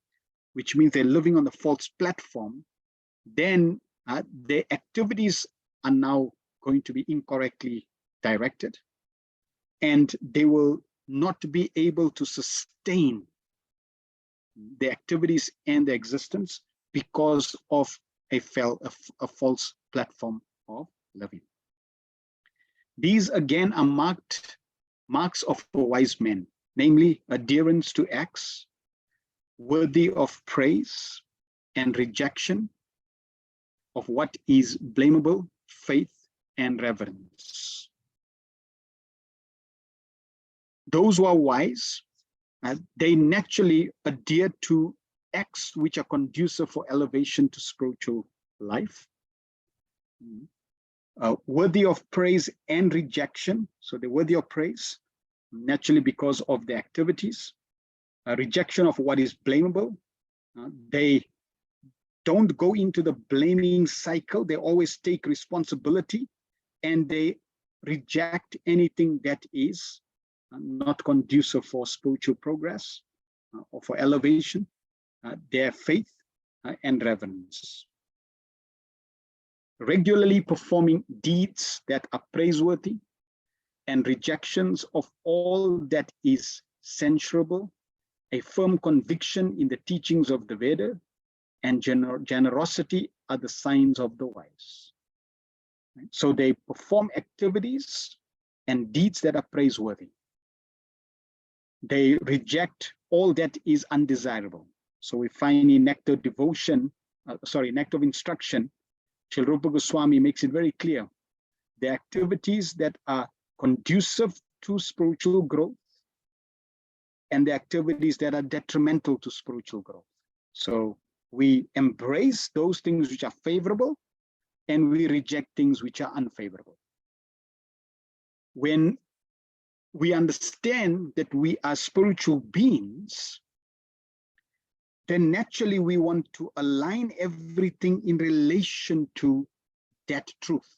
which means they're living on the false platform, then their activities are now going to be incorrectly directed, and they will not be able to sustain the activities and the existence because of a false platform of living. These again are marks of a wise man, namely adherence to acts worthy of praise and rejection of what is blamable, faith and reverence. Those who are wise, they naturally adhere to acts which are conducive for elevation to spiritual life, worthy of praise and rejection. So they're worthy of praise, naturally because of the activities, rejection of what is blamable. They don't go into the blaming cycle. They always take responsibility, and they reject anything that is not conducive for spiritual progress or for elevation, their faith and reverence. Regularly performing deeds that are praiseworthy and rejections of all that is censurable, a firm conviction in the teachings of the Veda, and generosity are the signs of the wise. So they perform activities and deeds that are praiseworthy. They reject all that is undesirable. So we find in Nectar of Devotion, Nectar of Instruction, Srila Rupa Goswami makes it very clear. The activities that are conducive to spiritual growth and the activities that are detrimental to spiritual growth. So we embrace those things which are favorable, and we reject things which are unfavorable. When we understand that we are spiritual beings, then naturally we want to align everything in relation to that truth.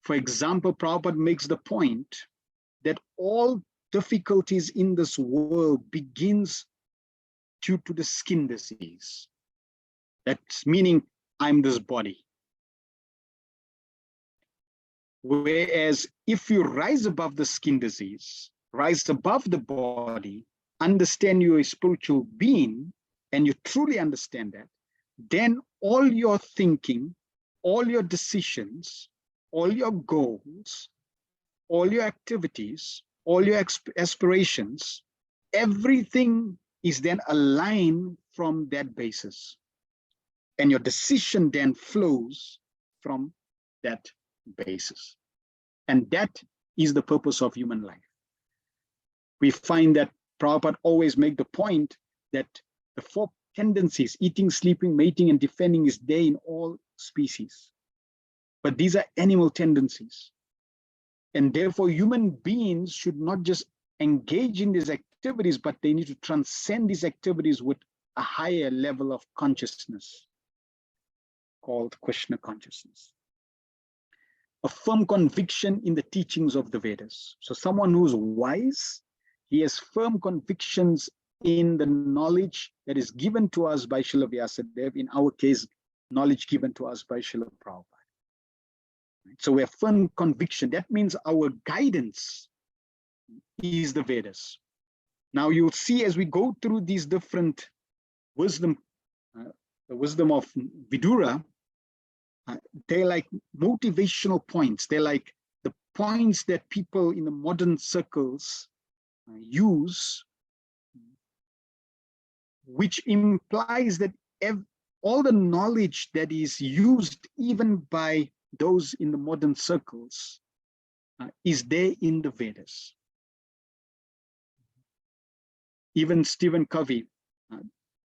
For example, Prabhupada makes the point that all difficulties in this world begins due to the skin disease. That's meaning I'm this body. Whereas if you rise above the skin disease, rise above the body, understand you're a spiritual being, and you truly understand that, then all your thinking, all your decisions, all your goals, all your activities, all your aspirations, everything is then aligned from that basis. And your decision then flows from that basis. And that is the purpose of human life. We find that Prabhupada always make the point that the four tendencies, eating, sleeping, mating, and defending, is there in all species. But these are animal tendencies. And therefore, human beings should not just engage in these activities, but they need to transcend these activities with a higher level of consciousness called Krishna consciousness. A firm conviction in the teachings of the Vedas. So someone who's wise, he has firm convictions in the knowledge that is given to us by Srila Vyasadeva, in our case, knowledge given to us by Srila Prabhupada. So we have firm conviction. That means our guidance is the Vedas. Now you'll see as we go through these different wisdom the wisdom of Vidura, they're like motivational points. They're like the points that people in the modern circles use, which implies that all the knowledge that is used even by those in the modern circles is there in the Vedas. Even Stephen Covey,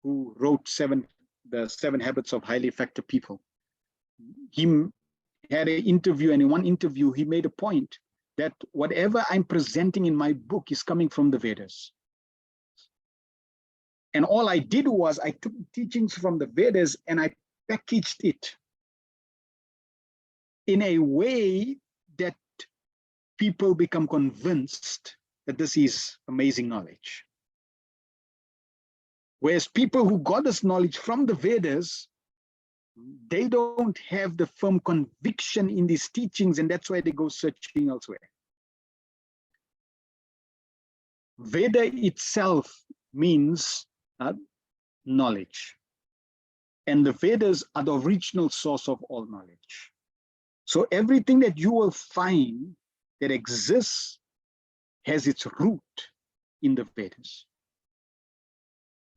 who wrote the 7 Habits of Highly Effective People, he had an interview, and in one interview he made a point that whatever I'm presenting in my book is coming from the Vedas. And all I did was I took teachings from the Vedas and I packaged it in a way that people become convinced that this is amazing knowledge. Whereas people who got this knowledge from the Vedas, they don't have the firm conviction in these teachings, and that's why they go searching elsewhere. Veda itself means knowledge. And the Vedas are the original source of all knowledge. So everything that you will find that exists has its root in the Vedas.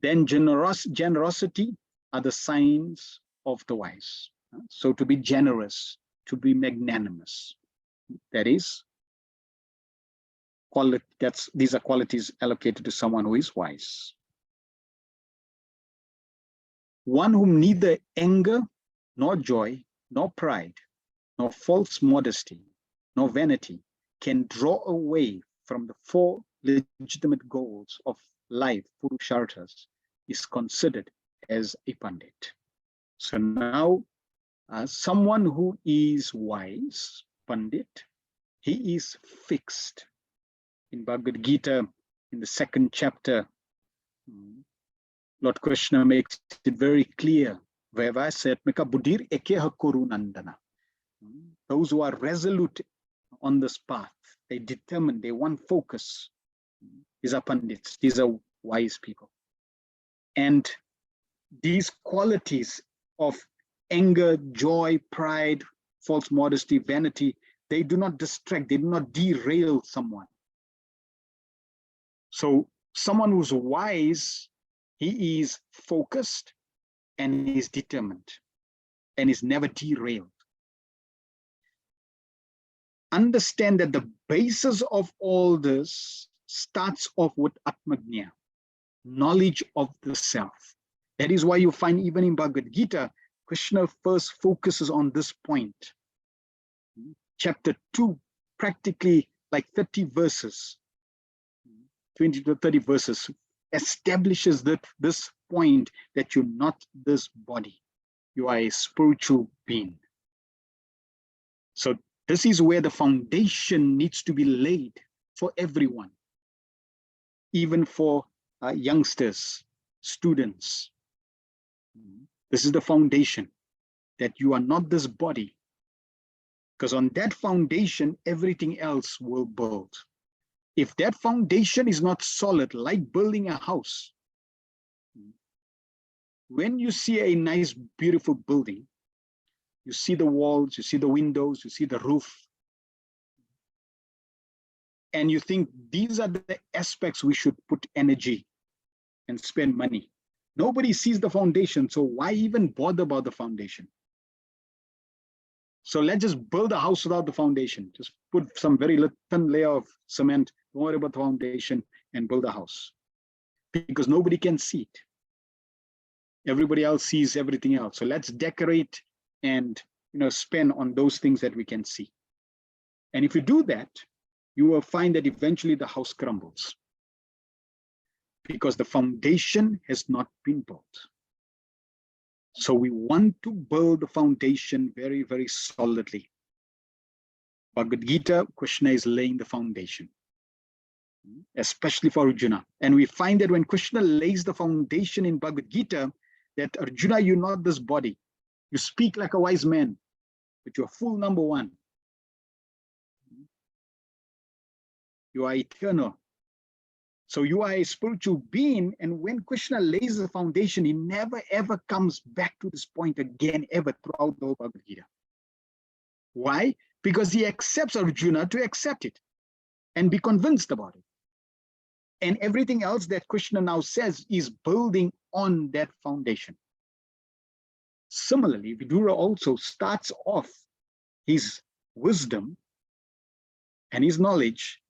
Then generosity are the signs of the wise. So to be generous, to be magnanimous, these are qualities allocated to someone who is wise. One whom neither anger, nor joy, nor pride, nor false modesty, nor vanity can draw away from the 4 legitimate goals of life, purusharthas, is considered as a pandit. So now, someone who is wise, pandit, he is fixed. In Bhagavad Gita, in the 2nd chapter, Lord Krishna makes it very clear. Those who are resolute on this path, they determine, they want focus. These are pandits, these are wise people. And these qualities of anger, joy, pride, false modesty, vanity, they do not distract, they do not derail someone. So someone who's wise, he is focused and is determined and is never derailed. Understand that the basis of all this starts off with Atmagnya, knowledge of the self. That is why you find even in Bhagavad Gita, Krishna first focuses on this point. Chapter 2, practically like 30 verses, 20 to 30 verses, establishes this point that you're not this body. You are a spiritual being. So this is where the foundation needs to be laid for everyone, even for youngsters, students. This is the foundation, that you are not this body, because on that foundation, everything else will build. If that foundation is not solid, like building a house, when you see a nice, beautiful building, you see the walls, you see the windows, you see the roof, and you think these are the aspects we should put energy and spend money. Nobody sees the foundation, so why even bother about the foundation? So let's just build a house without the foundation. Just put some very thin layer of cement, don't worry about the foundation, and build a house. Because nobody can see it. Everybody else sees everything else. So let's decorate and spend on those things that we can see. And if you do that, you will find that eventually the house crumbles, because the foundation has not been built. So we want to build the foundation very, very solidly. Bhagavad Gita, Krishna is laying the foundation, especially for Arjuna. And we find that when Krishna lays the foundation in Bhagavad Gita, that Arjuna, you're not this body. You speak like a wise man, but you're fool number 1. You are eternal. So you are a spiritual being, and when Krishna lays the foundation, he never ever comes back to this point again ever throughout the whole Bhagavad Gita. Why? Because he accepts Arjuna to accept it and be convinced about it. And everything else that Krishna now says is building on that foundation. Similarly, Vidura also starts off his wisdom and his knowledge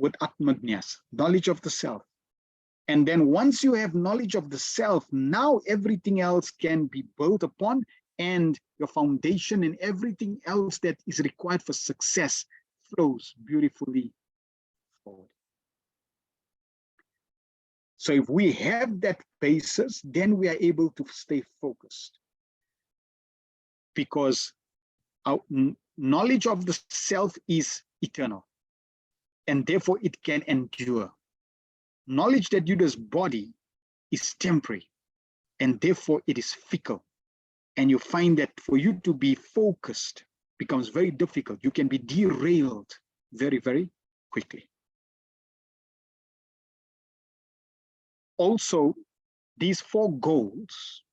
with Atmajñas, knowledge of the self. And then once you have knowledge of the self, now everything else can be built upon, and your foundation and everything else that is required for success flows beautifully forward. So if we have that basis, then we are able to stay focused, because our knowledge of the self is eternal, and therefore it can endure. Knowledge that you do as body is temporary, and therefore it is fickle. And you find that for you to be focused becomes very difficult. You can be derailed very, very quickly. Also, these four goals,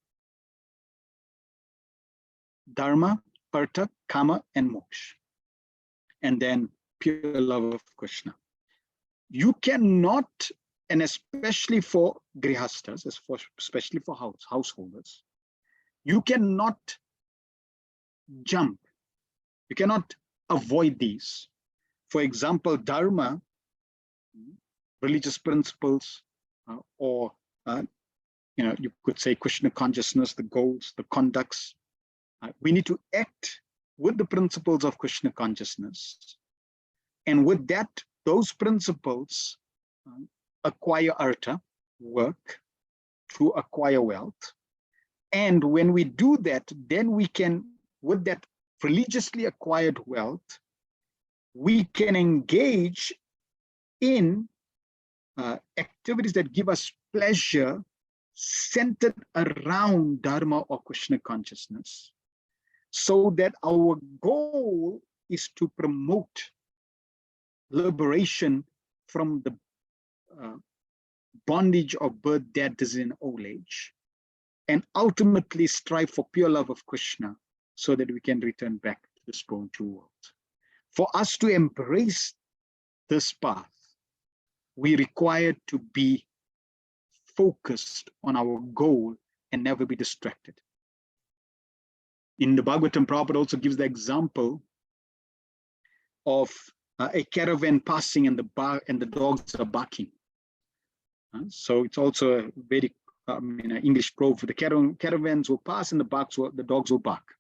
dharma, artha, kama, and moksha, and then pure love of Krishna. You cannot, and especially for grihastas, especially for householders, you cannot jump. You cannot avoid these. For example, dharma, religious principles, or you could say Krishna consciousness, the goals, the conducts. We need to act with the principles of Krishna consciousness, and with that, those principles acquire artha, work, to acquire wealth. And when we do that, then we can, with that religiously acquired wealth, we can engage in activities that give us pleasure centered around dharma or Krishna consciousness, so that our goal is to promote liberation from the bondage of birth, death, disease, and old age, and ultimately strive for pure love of Krishna, so that we can return back to the spiritual world. For us to embrace this path, we require to be focused on our goal and never be distracted. In the Bhagavatam, Prabhupada also gives the example of a caravan passing and the dogs are barking. So it's also a very English proverb. The caravans will pass and the dogs will bark.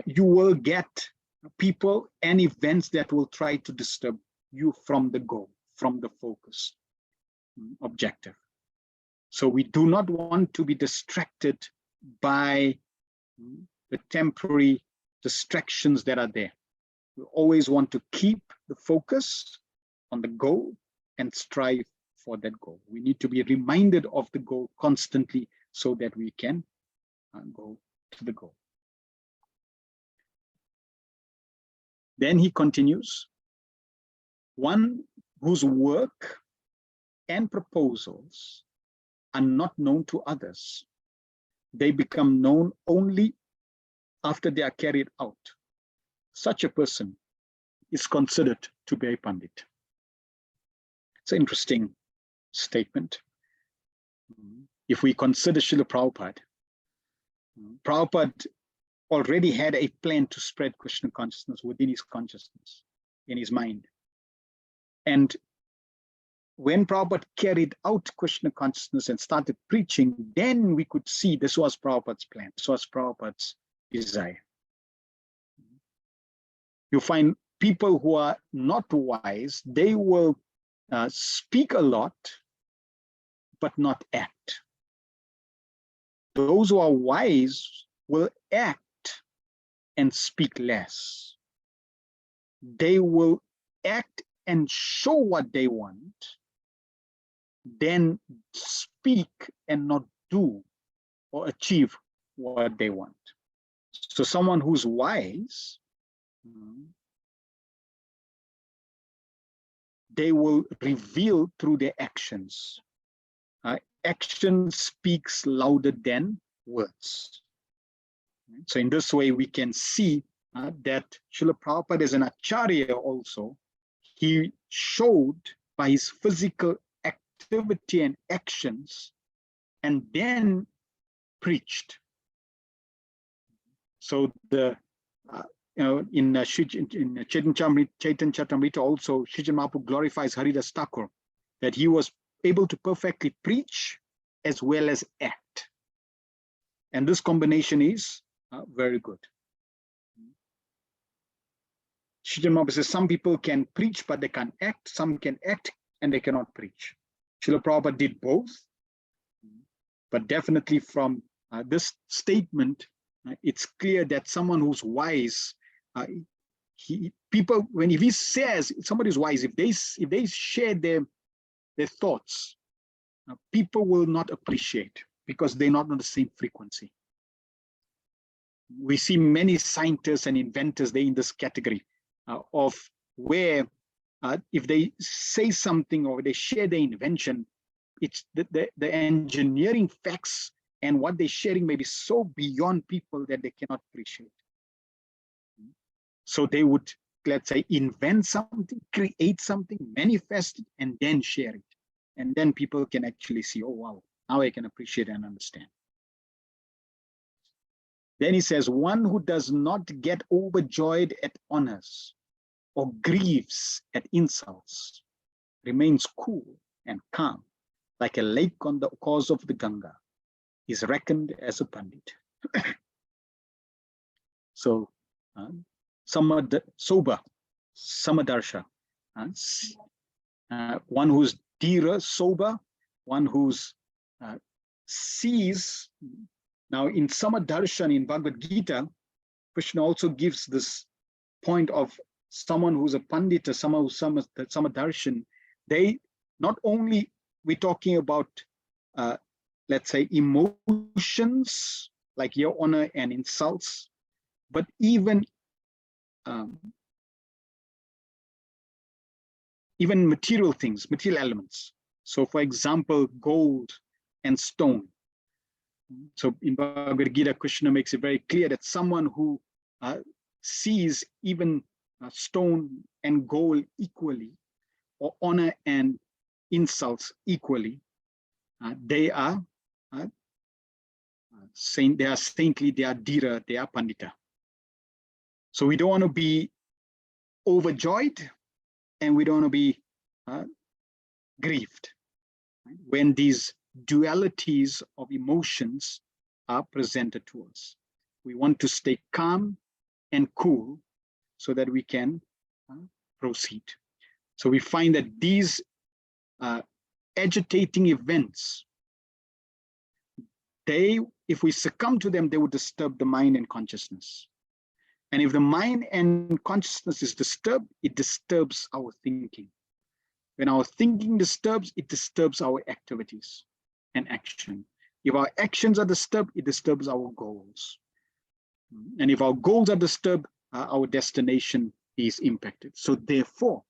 You will get people and events that will try to disturb you from the goal, from the focus objective. So we do not want to be distracted by the temporary distractions that are there. We always want to keep the focus on the goal and strive for that goal. We need to be reminded of the goal constantly so that we can go to the goal. Then he continues, one whose work and proposals are not known to others. They become known only after they are carried out. Such a person is considered to be a Pandit. It's an interesting statement. If we consider Srila Prabhupada, Prabhupada already had a plan to spread Krishna consciousness within his consciousness, in his mind. And when Prabhupada carried out Krishna consciousness and started preaching, then we could see this was Prabhupada's plan, this was Prabhupada's desire. You find people who are not wise, they will speak a lot, but not act. Those who are wise will act and speak less. They will act and show what they want, then speak and not do or achieve what they want. So someone who's wise, they will reveal through their actions. Action speaks louder than words. So in this way, we can see that Srila Prabhupada as an Acharya also, he showed by his physical activity and actions, and then preached. So the in Chaitanya Charitamrita also, Sri Mahaprabhu glorifies Haridas Thakur, that he was able to perfectly preach as well as act. And this combination is very good. Sri Mahaprabhu says some people can preach, but they can't act. Some can act and they cannot preach. Srila Prabhupada did both. But definitely from this statement, it's clear that someone who's wise, if he says somebody is wise, if they share their thoughts, people will not appreciate because they're not on the same frequency. We see many scientists and inventors, they're in this category of where if they say something or they share their invention, it's the engineering facts and what they're sharing may be so beyond people that they cannot appreciate. So they would, let's say, invent something, create something, manifest it, and then share it. And then people can actually see, oh, wow, now I can appreciate and understand. Then he says, one who does not get overjoyed at honors or grieves at insults remains cool and calm, like a lake on the course of the Ganga, is reckoned as a Pandit. So, sober, samadarsha, one who's dhira, sober, one who's sees. Now, in samadarshan in Bhagavad Gita, Krishna also gives this point of someone who's a pandita, someone who's samadarshan. They not only we're talking about, let's say, emotions like your honor and insults, but even material things, material elements. So, for example, gold and stone. So in Bhagavad Gita, Krishna makes it very clear that someone who sees even stone and gold equally, or honor and insults equally, they are they are saintly, they are dhira, they are pandita. So we don't want to be overjoyed, and we don't want to be grieved when these dualities of emotions are presented to us. We want to stay calm and cool so that we can proceed. So we find that these agitating events, if we succumb to them, they would disturb the mind and consciousness. And if the mind and consciousness is disturbed, it disturbs our thinking. When our thinking disturbs, it disturbs our activities and action. If our actions are disturbed, it disturbs our goals. And if our goals are disturbed, our destination is impacted. So therefore,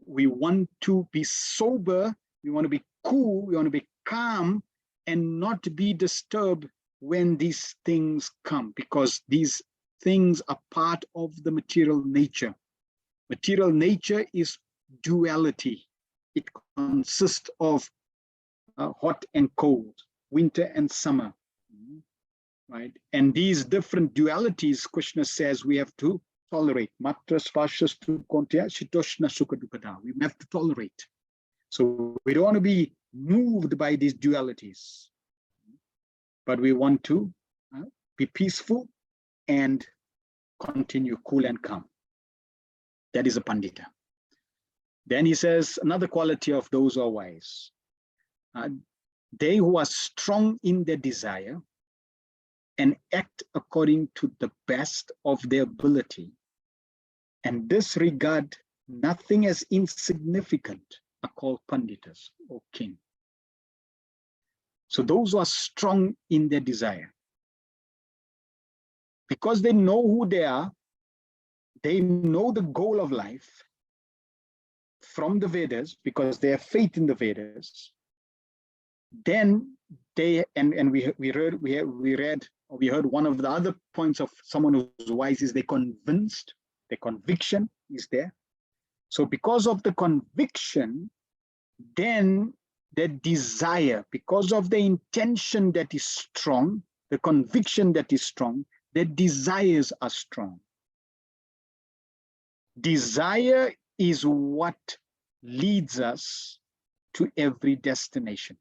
we want to be sober, we want to be cool, we want to be calm, and not be disturbed when these things come, because these things are part of the material nature. Material nature is duality. It consists of hot and cold, winter and summer, right? And these different dualities, Krishna says, we have to tolerate. Matra spashastu kontya shitoshna sukha dukkha. We have to tolerate. So we don't want to be moved by these dualities, but we want to be peaceful and continue cool and calm. That is a pandita. Then he says another quality of those who are wise. They who are strong in their desire and act according to the best of their ability and disregard nothing as insignificant are called panditas or king. So those who are strong in their desire, because they know who they are, they know the goal of life, from the Vedas, because they have faith in the Vedas, then they, and we heard one of the other points of someone who's wise is they're convinced, the conviction is there. So because of the conviction, then the desire, because of the intention that is strong, the conviction that is strong, the desires are strong. Desire is what leads us to every destination.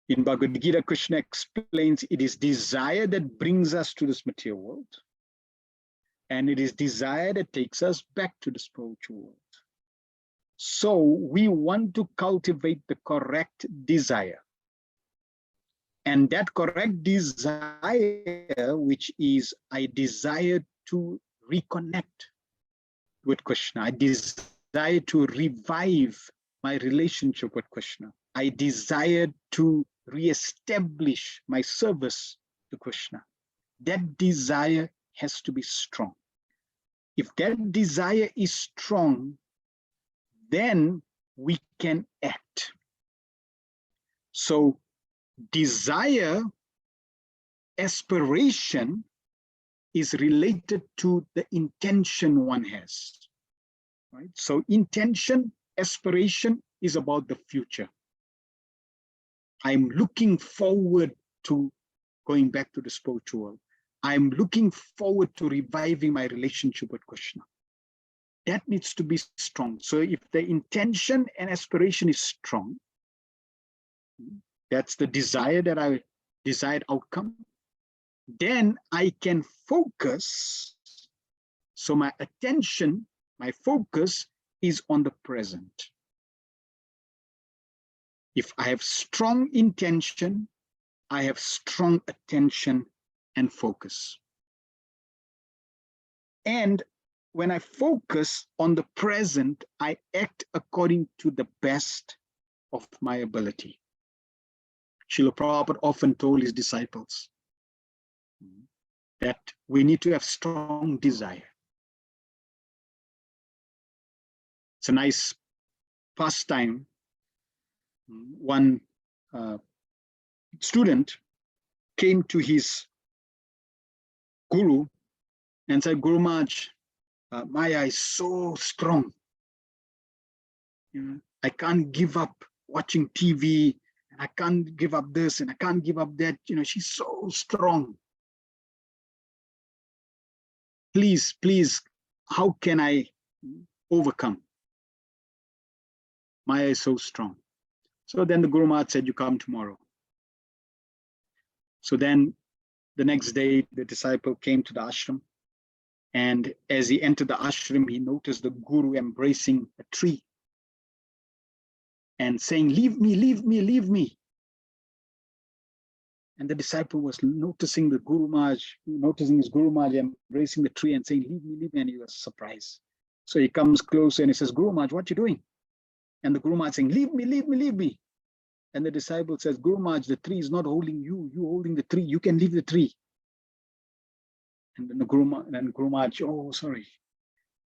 In Bhagavad Gita, Krishna explains it is desire that brings us to this material world, and it is desire that takes us back to the spiritual world. So we want to cultivate the correct desire. And that correct desire, which is I desire to reconnect with Krishna. I desire to revive my relationship with Krishna. I desire to reestablish my service to Krishna. That desire has to be strong. If that desire is strong, then we can act. So desire, aspiration is related to the intention one has, right? So intention, aspiration is about the future. I'm looking forward to going back to the spiritual world. I'm looking forward to reviving my relationship with Krishna. That needs to be strong. So if the intention and aspiration is strong, that's the desire that I desired outcome, then I can focus. So my attention, my focus is on the present. If I have strong intention, I have strong attention and focus. And when I focus on the present, I act according to the best of my ability. Srila Prabhupada often told his disciples that we need to have strong desire. It's a nice pastime. One student came to his guru and said, Guru Maharaj, Maya is so strong. I can't give up watching TV, and I can't give up this, and I can't give up that. She's so strong. Please, how can I overcome? Maya is so strong. So then the Guru Maharaj said, you come tomorrow. So then the next day, the disciple came to the ashram. And as he entered the ashram, he noticed the Guru embracing a tree and saying, leave me, leave me, leave me. And the disciple was noticing the Guru Maharaj, noticing his Guru Maharaj embracing the tree and saying, leave me, and he was surprised. So he comes closer and he says, Guru Maharaj, what are you doing? And the Guru Maharaj saying, leave me, leave me, leave me. And the disciple says, Guru Maharaj, the tree is not holding you, you holding the tree, you can leave the tree. And then the Guru Maharaj, oh, sorry.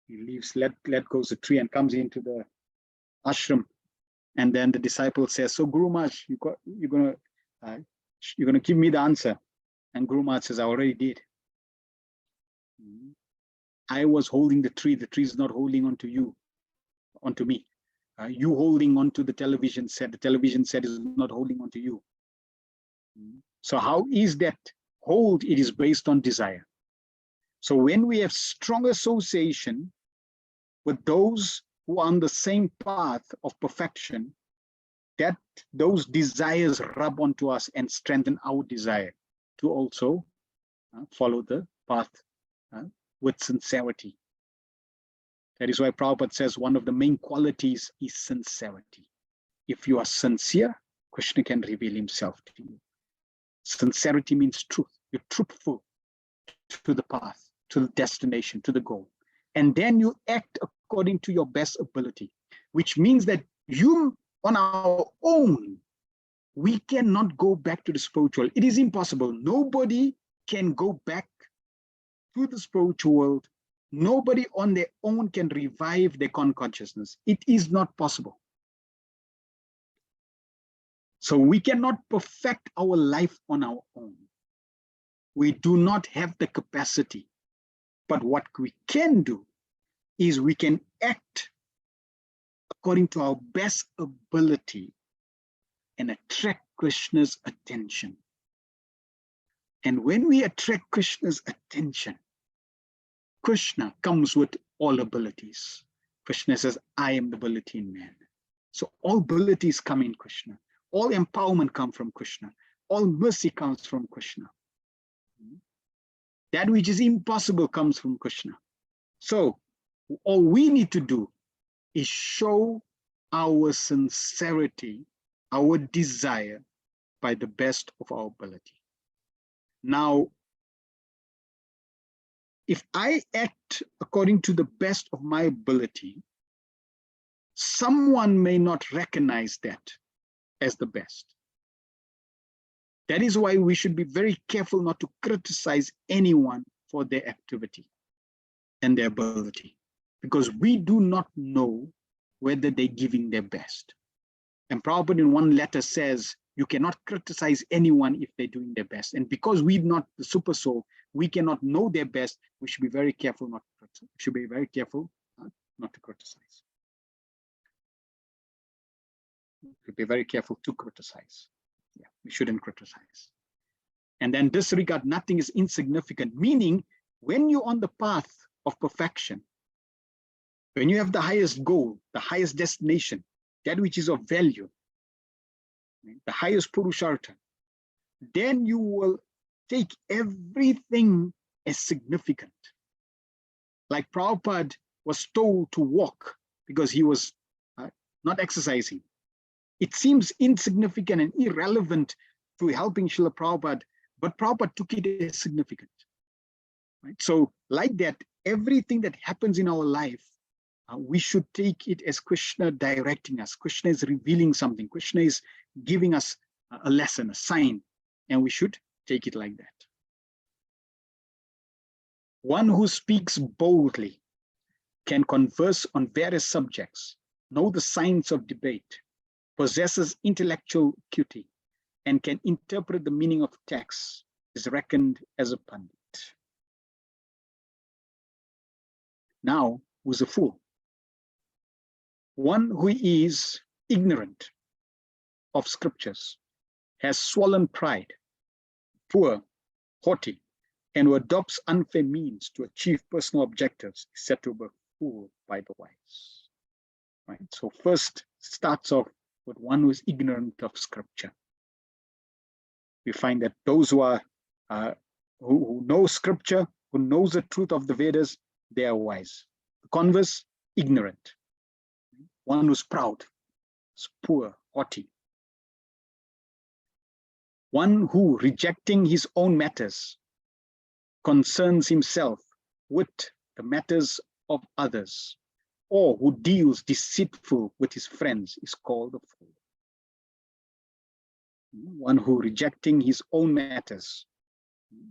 He leaves, let goes the tree and comes into the ashram. And then the disciple says, so Guru Maharaj, you're gonna give me the answer. And Guru Maharaj says, I already did. I was holding the tree is not holding onto you, onto me. You holding onto the television set is not holding onto you. So how is that hold? It is based on desire. So when we have strong association with those who are on the same path of perfection, that those desires rub onto us and strengthen our desire to also follow the path with sincerity. That is why Prabhupada says one of the main qualities is sincerity. If you are sincere, Krishna can reveal himself to you. Sincerity means truth. You're truthful to the path, to the destination, to the goal. And then you act according to your best ability, which means that you, on our own, we cannot go back to the spiritual. It is impossible. Nobody can go back to the spiritual world Nobody on their own can revive their consciousness. It is not possible. So we cannot perfect our life on our own. We do not have the capacity. But what we can do is we can act according to our best ability and attract Krishna's attention. And when we attract Krishna's attention, Krishna comes with all abilities. Krishna says, I am the ability in man. So all abilities come in Krishna. All empowerment comes from Krishna. All mercy comes from Krishna. That which is impossible comes from Krishna. So all we need to do is show our sincerity, our desire by the best of our ability. Now, if I act according to the best of my ability, someone may not recognize that as the best. That is why we should be very careful not to criticize anyone for their activity and their ability, because we do not know whether they're giving their best. And Prabhupada in one letter says, you cannot criticize anyone if they're doing their best. And because we're not the super soul, we cannot know their best. We should be very careful not to criticize. We should be very careful not to criticize. We should be very careful to criticize. Yeah, we shouldn't criticize. And then disregard nothing is insignificant, meaning when you're on the path of perfection, when you have the highest goal, the highest destination, that which is of value, the highest purushartha, then you will take everything as significant. Like Prabhupada was told to walk because he was not exercising. It seems insignificant and irrelevant to helping Srila Prabhupada, but Prabhupada took it as significant. Right? So like that, everything that happens in our life, we should take it as Krishna directing us. Krishna is revealing something. Krishna is giving us a lesson, a sign, and we should take it like that. One who speaks boldly can converse on various subjects, know the science of debate, possesses intellectual acuity, and can interpret the meaning of texts, is reckoned as a pandit. Now, who's a fool? One who is ignorant of scriptures, has swollen pride, poor, haughty, and who adopts unfair means to achieve personal objectives is said to be a fool by the wise. Right? So first starts off with one who is ignorant of scripture. We find that those who are who know scripture, who knows the truth of the Vedas, they are wise. The converse, ignorant. One who's proud, is poor, haughty. One who, rejecting his own matters, concerns himself with the matters of others, or who deals deceitful with his friends, is called a fool. One who, rejecting his own matters,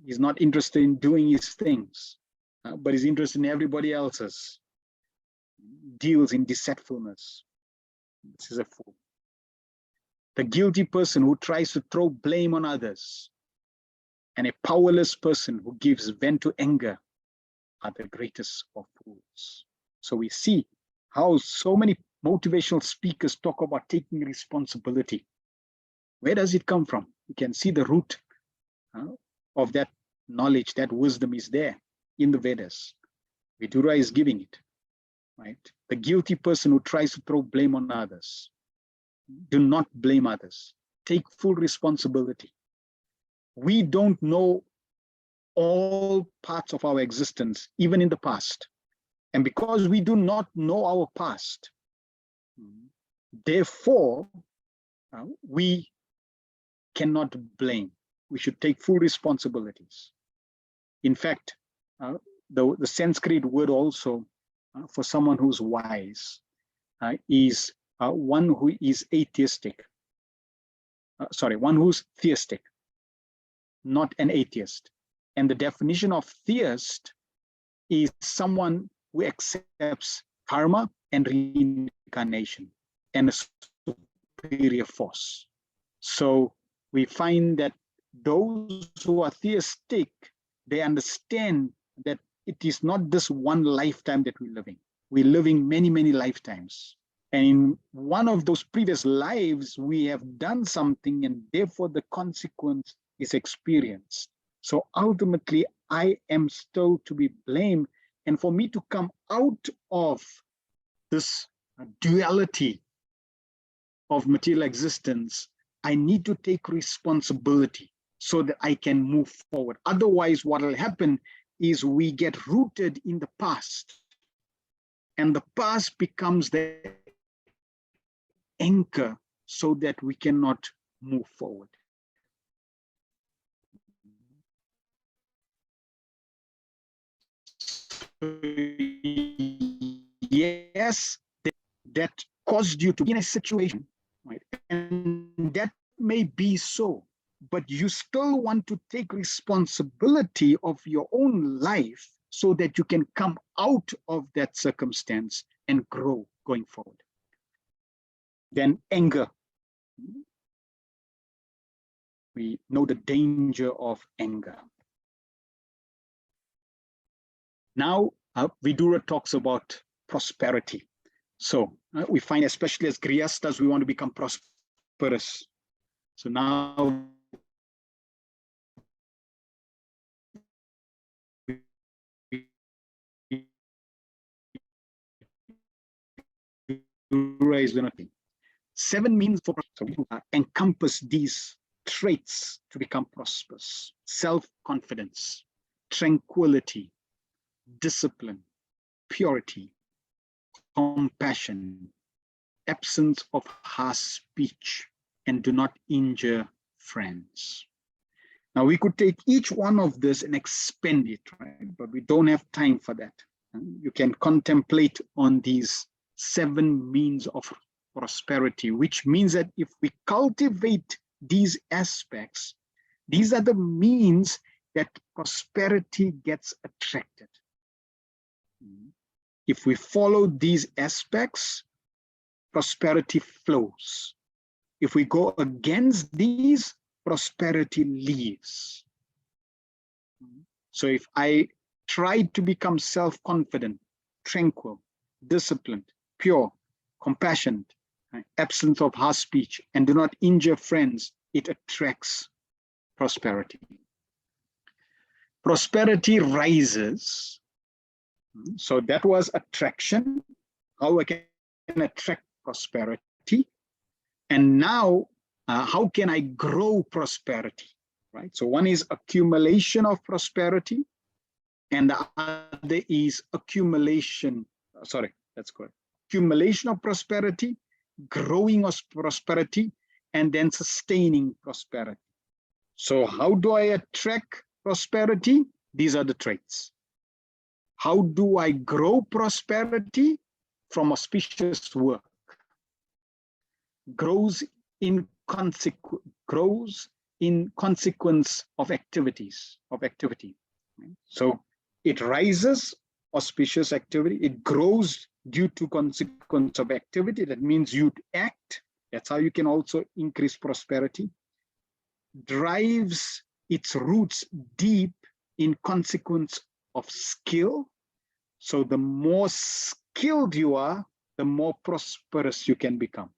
is not interested in doing his things, but is interested in everybody else's, deals in deceitfulness. This is a fool. The guilty person who tries to throw blame on others, and a powerless person who gives vent to anger are the greatest of fools. So we see how so many motivational speakers talk about taking responsibility. Where does it come from? You can see the root of that knowledge, that wisdom is there in the Vedas. Vidura is giving it. Right? The guilty person who tries to throw blame on others. Do not blame others. Take full responsibility. We don't know all parts of our existence, even in the past. And because we do not know our past, therefore, we cannot blame. We should take full responsibilities. In fact, the Sanskrit word also for someone who's wise is one who is atheistic. One who's theistic, not an atheist. And the definition of theist is someone who accepts karma and reincarnation and a superior force. So we find that those who are theistic, they understand that it is not this one lifetime that we're living. We're living many, many lifetimes. And in one of those previous lives, we have done something, and therefore the consequence is experienced. So ultimately, I am still to be blamed. And for me to come out of this duality of material existence, I need to take responsibility so that I can move forward. Otherwise, what will happen is we get rooted in the past, and the past becomes the anchor so that we cannot move forward. Yes, that caused you to be in a situation, right? And that may be so, but you still want to take responsibility of your own life so that you can come out of that circumstance and grow going forward. Then anger. We know the danger of anger. Now, Vidura talks about prosperity. So we find, especially as Grihasthas, we want to become prosperous. So now Vidura is going to be 7 means for encompass these traits to become prosperous: self-confidence, tranquility, discipline, purity, compassion, absence of harsh speech, and do not injure friends. Now we could take each one of this and expand it, right? But we don't have time for that. You can contemplate on these 7 means of prosperity, which means that if we cultivate these aspects, these are the means that prosperity gets attracted. If we follow these aspects, prosperity flows. If we go against these, prosperity leaves. So if I try to become self-confident, tranquil, disciplined, pure, compassionate, absence of harsh speech, and do not injure friends, it attracts prosperity. Prosperity rises. So that was attraction, how I can attract prosperity. And now, how can I grow prosperity, right? So one is accumulation of prosperity, and the other is accumulation of prosperity, growing of prosperity, and then sustaining prosperity. So how do I attract prosperity? These are the traits. How do I grow prosperity? From auspicious work. Grows in consequence of activity. So it rises, auspicious activity. It grows due to consequence of activity. That means you act. That's how you can also increase prosperity. Drives its roots deep in consequence of skill. So the more skilled you are, the more prosperous you can become.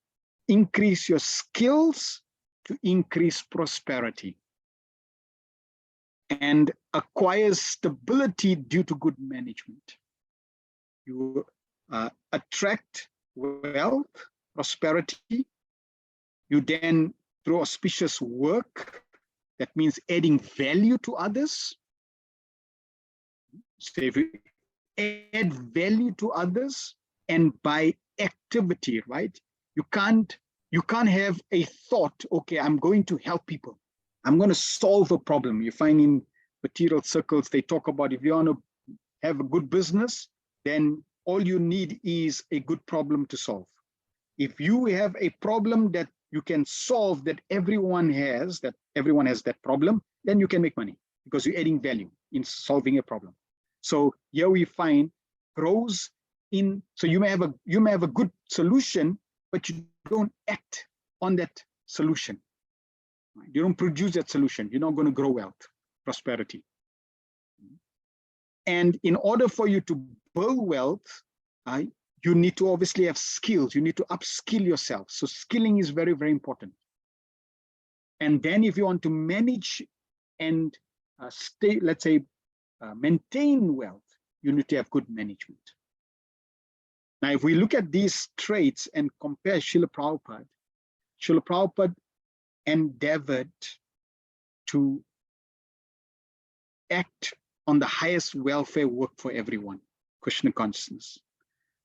Increase your skills to increase prosperity. And acquires stability due to good management. You attract wealth, prosperity. You then, through auspicious work, that means adding value to others. So if you add value to others, and by activity, right? You can't have a thought, okay, I'm going to help people. I'm going to solve a problem. You find in material circles, they talk about if you want to have a good business, then all you need is a good problem to solve. If you have a problem that you can solve, that everyone has that problem, then you can make money because you're adding value in solving a problem. So here we find grows in, so you may have a good solution, but you don't act on that solution. You don't produce that solution. You're not going to grow wealth, prosperity. And in order for you to build wealth, you need to obviously have skills. You need to upskill yourself. So skilling is very, very important. And then if you want to manage and stay, let's say, maintain wealth, you need to have good management. Now, if we look at these traits and compare Srila Prabhupada endeavored to act on the highest welfare work for everyone, Krishna consciousness.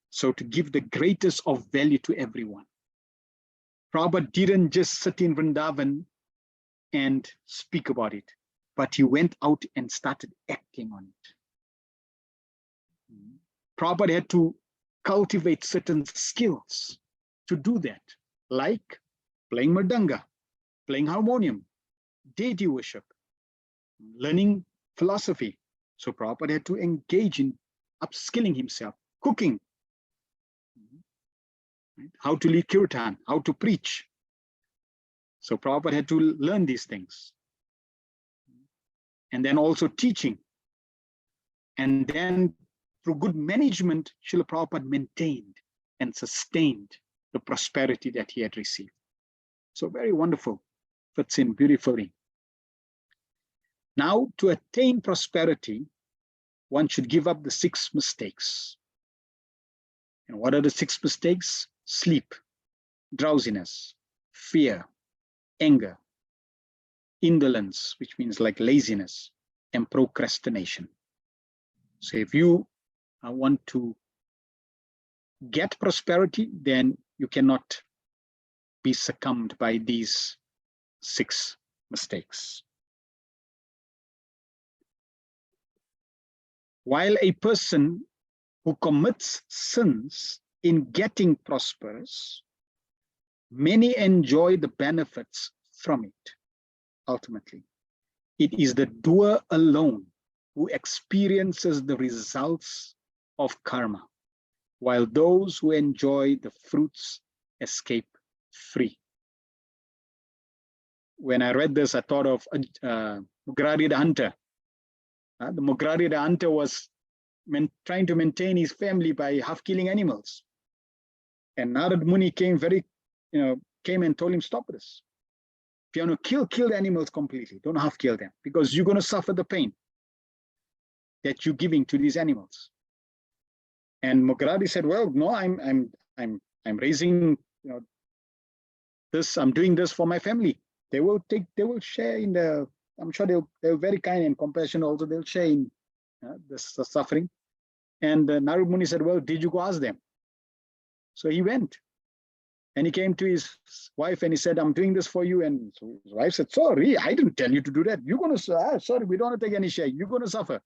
So to give the greatest of value to everyone. Prabhupada didn't just sit in Vrindavan and speak about it, but he went out and started acting on it. Prabhupada had to cultivate certain skills to do that, like playing mridanga, playing harmonium, deity worship, learning philosophy. So Prabhupada had to engage in upskilling himself, cooking, how to lead kirtan, how to preach. So Prabhupada had to learn these things. And then also teaching. And then through good management, Srila Prabhupada maintained and sustained the prosperity that he had received. So very wonderful, fits in beautifully. Now, to attain prosperity, one should give up the 6 mistakes. And what are the 6 mistakes? Sleep, drowsiness, fear, anger, indolence, which means like laziness, and procrastination. So if you want to get prosperity, then you cannot be succumbed by these 6 mistakes. While a person who commits sins in getting prosperous, many enjoy the benefits from it. Ultimately, it is the doer alone who experiences the results of karma, while those who enjoy the fruits escape free. When I read this, I thought of Mugrari the hunter. The Mugrari the hunter was trying to maintain his family by half killing animals. And Narad Muni came and told him, stop this. If you want to kill the animals completely, don't half kill them, because you're going to suffer the pain that you're giving to these animals. And Mugrari said, well, no, I'm raising, this, I'm doing this for my family. They will share in the, I'm sure they're very kind and compassionate also, they'll share in the suffering. And Narad Muni said, well, did you go ask them? So he went. And he came to his wife and he said, I'm doing this for you. And so his wife said, sorry, I didn't tell you to do that. You're going to, sorry, we don't want to take any share. You're going to suffer.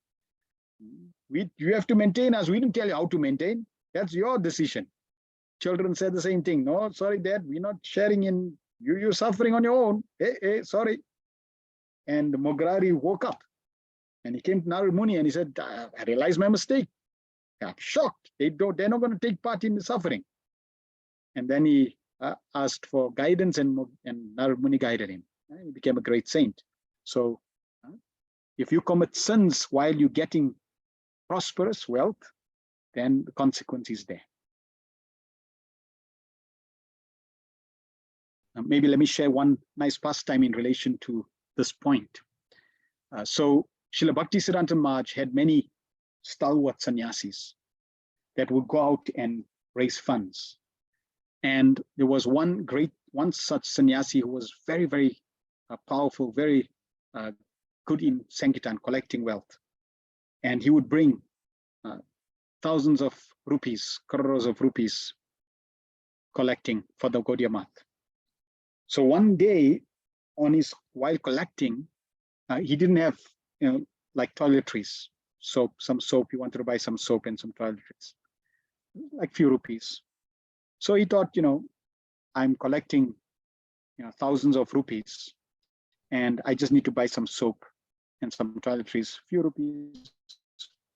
You have to maintain us. We didn't tell you how to maintain. That's your decision. Children said the same thing. No, sorry, Dad, we're not sharing in, you're suffering on your own. Hey, sorry. And Mugrari woke up and he came to Narad Muni and he said, I realized my mistake. I'm shocked. They're not going to take part in the suffering. And then he asked for guidance and Narad Muni guided him. He became a great saint. So if you commit sins while you're getting prosperous wealth, then the consequence is there. Maybe let me share one nice pastime in relation to this point. So Srila Bhaktisiddhanta Maharaj had many stalwart sannyasis that would go out and raise funds. And there was one such sannyasi who was very, very powerful, very good in Sankirtan, collecting wealth. And he would bring thousands of rupees, crores of rupees, collecting for the Gaudiya Math. So one day, while collecting, he didn't have, like toiletries, soap, some soap. He wanted to buy some soap and some toiletries, like few rupees. So he thought, I'm collecting, thousands of rupees, and I just need to buy some soap and some toiletries, few rupees.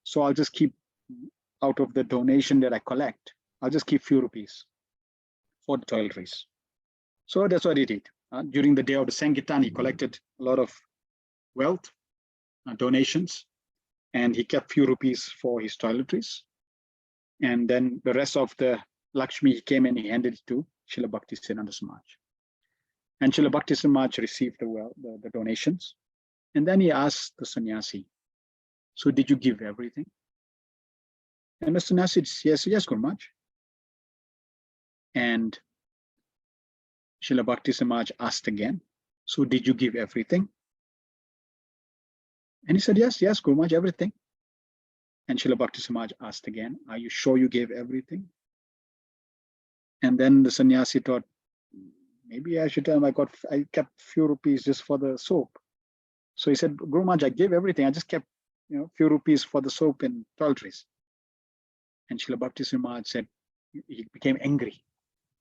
So I'll just keep, out of the donation that I collect, I'll just keep few rupees for the toiletries. So that's what he did. During the day of the Sankirtan, he collected a lot of wealth, donations, and he kept few rupees for his toiletries. And then the rest of the Lakshmi, he came and he handed it to Srila Bhaktisiddhanta Samaj. And Srila Bhakti Samaj received the donations. And then he asked the sannyasi, so did you give everything? And the sannyasi said, yes, Guru Maharaj. And Srila Bhakti Samaj asked again, so did you give everything? And he said, yes, Guru Maharaj, everything. And Srila Bhakti Samaj asked again, are you sure you gave everything? And then the sannyasi thought, maybe I should tell him I kept few rupees just for the soap. So he said, Guru Maharaj, I gave everything. I just kept few rupees for the soap and toiletries. And Srila Bhakti Samaj said, he became angry.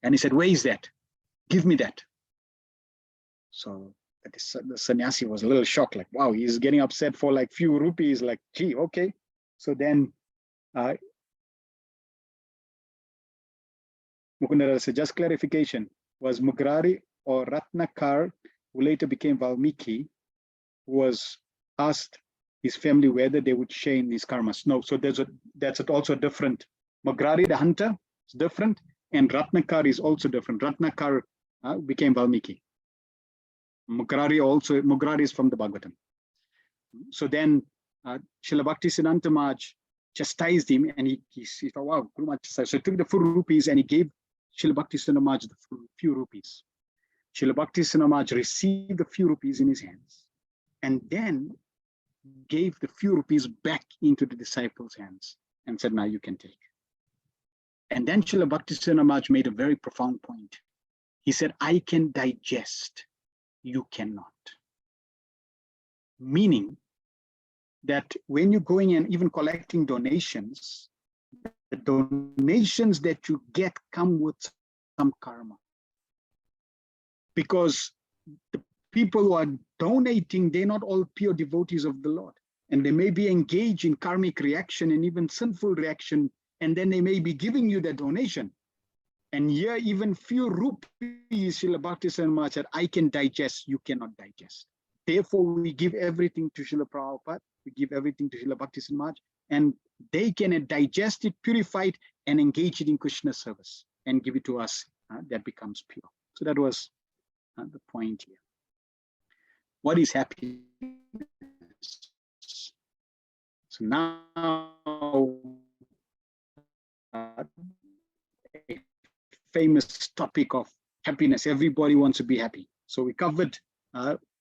And he said, where is that? Give me that. So the sannyasi was a little shocked, like, wow, he's getting upset for like few rupees, like, gee, okay. So then Mukundara said, just clarification, was Mugrari or Ratnakar, who later became Valmiki, who was asked his family whether they would share in these karmas? No, so that's also different. Mugrari, the hunter, is different, and Ratnakar is also different. Ratnakar became Valmiki. Mugrari is from the Bhagavatam. So then Srila Bhaktisiddhanta Maharaj chastised him, and he thought, wow, Guru Maharaj. So he took the 4 rupees and he gave Srila Bhaktisiddhanta Maharaj the few rupees. Srila Bhaktisiddhanta Maharaj received the few rupees in his hands and then gave the few rupees back into the disciples' hands and said, now you can take. And then Srila Bhaktisiddhanta Maharaj made a very profound point. He said, I can digest, you cannot. Meaning that when you're going and even collecting donations, the donations that you get come with some karma. Because the people who are donating, they're not all pure devotees of the Lord. And they may be engaged in karmic reaction and even sinful reaction, and then they may be giving you the donation. And here, even few rupees, Srila Bhaktisiddhanta Maharaj said, I can digest, you cannot digest. Therefore, we give everything to Srila Prabhupada, we give everything to Srila Bhaktisiddhanta Maharaj, and they can digest it, purify it, and engage it in Krishna service, and give it to us, that becomes pure. So that was the point here. What is happiness? So now, a famous topic of happiness. Everybody wants to be happy. So we covered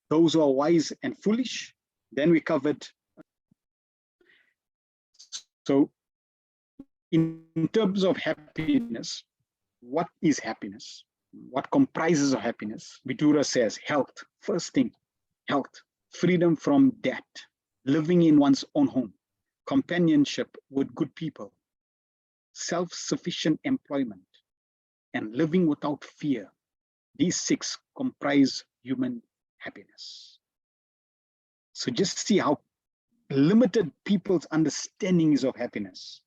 those who are wise and foolish. Then we covered. So in terms of happiness, what is happiness? What comprises of happiness? Vidura says health. First thing, health, freedom from debt, living in one's own home, companionship with good people, self-sufficient employment, and living without fear. These 6 comprise human happiness. So just see how limited people's understanding is of happiness.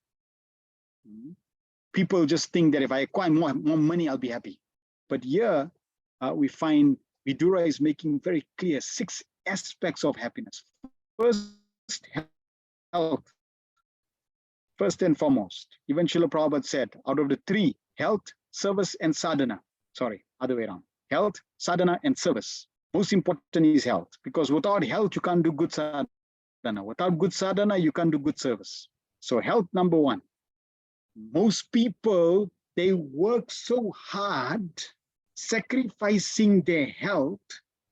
People just think that if I acquire more money, I'll be happy. But here we find Vidura is making very clear 6 aspects of happiness. First, health. First and foremost, even Srila Prabhupada said, out of the 3, health, service, and sadhana. Sorry, other way around. Health, sadhana, and service. Most important is health, because without health, you can't do good sadhana. Without good sadhana, you can't do good service. So health, number 1. Most people, they work so hard, sacrificing their health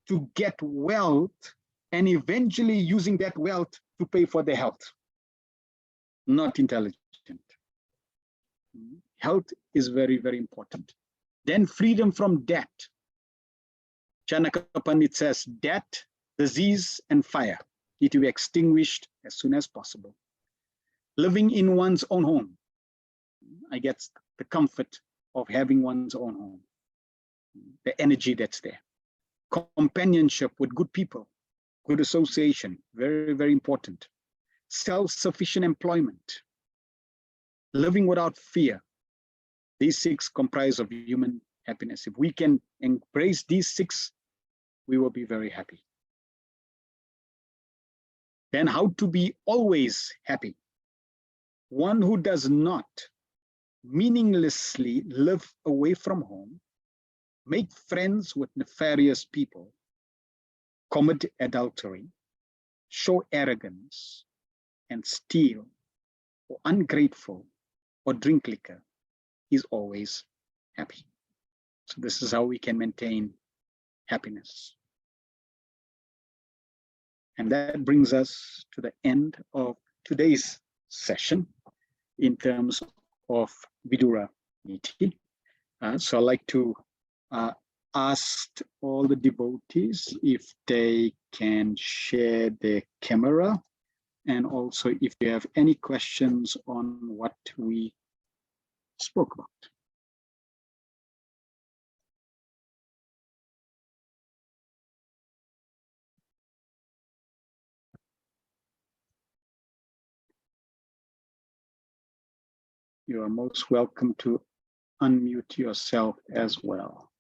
to get wealth, and eventually using that wealth to pay for their health. Not intelligent. Health is very, very important. Then freedom from debt. Chanaka Pandit says, debt, disease, and fire need to be extinguished as soon as possible. Living in one's own home. I get the comfort of having one's own home. The energy that's there. Companionship with good people, good association, very, very important. self-sufficient employment, living without fear. These 6 comprise of human happiness. If we can embrace these 6, we will be very happy. Then how to be always happy? One who does not meaninglessly live away from home, make friends with nefarious people, commit adultery, show arrogance, and steal, or ungrateful, or drink liquor, is always happy. So this is how we can maintain happiness. And that brings us to the end of today's session in terms of Vidura Nitti. So I'd like to ask all the devotees if they can share their camera, and also if you have any questions on what we spoke about. You are most welcome to unmute yourself as well.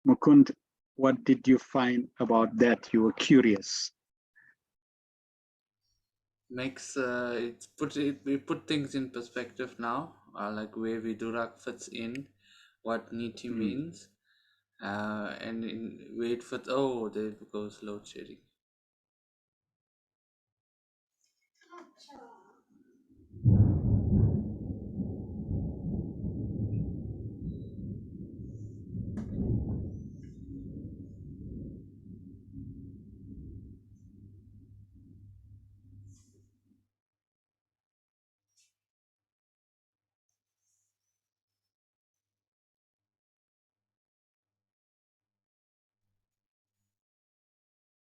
Mukund, what did you find about that? You were curious. Makes we put things in perspective now, like where Vidura fits in, what Niti means, and where it fits. Oh, there goes load shedding.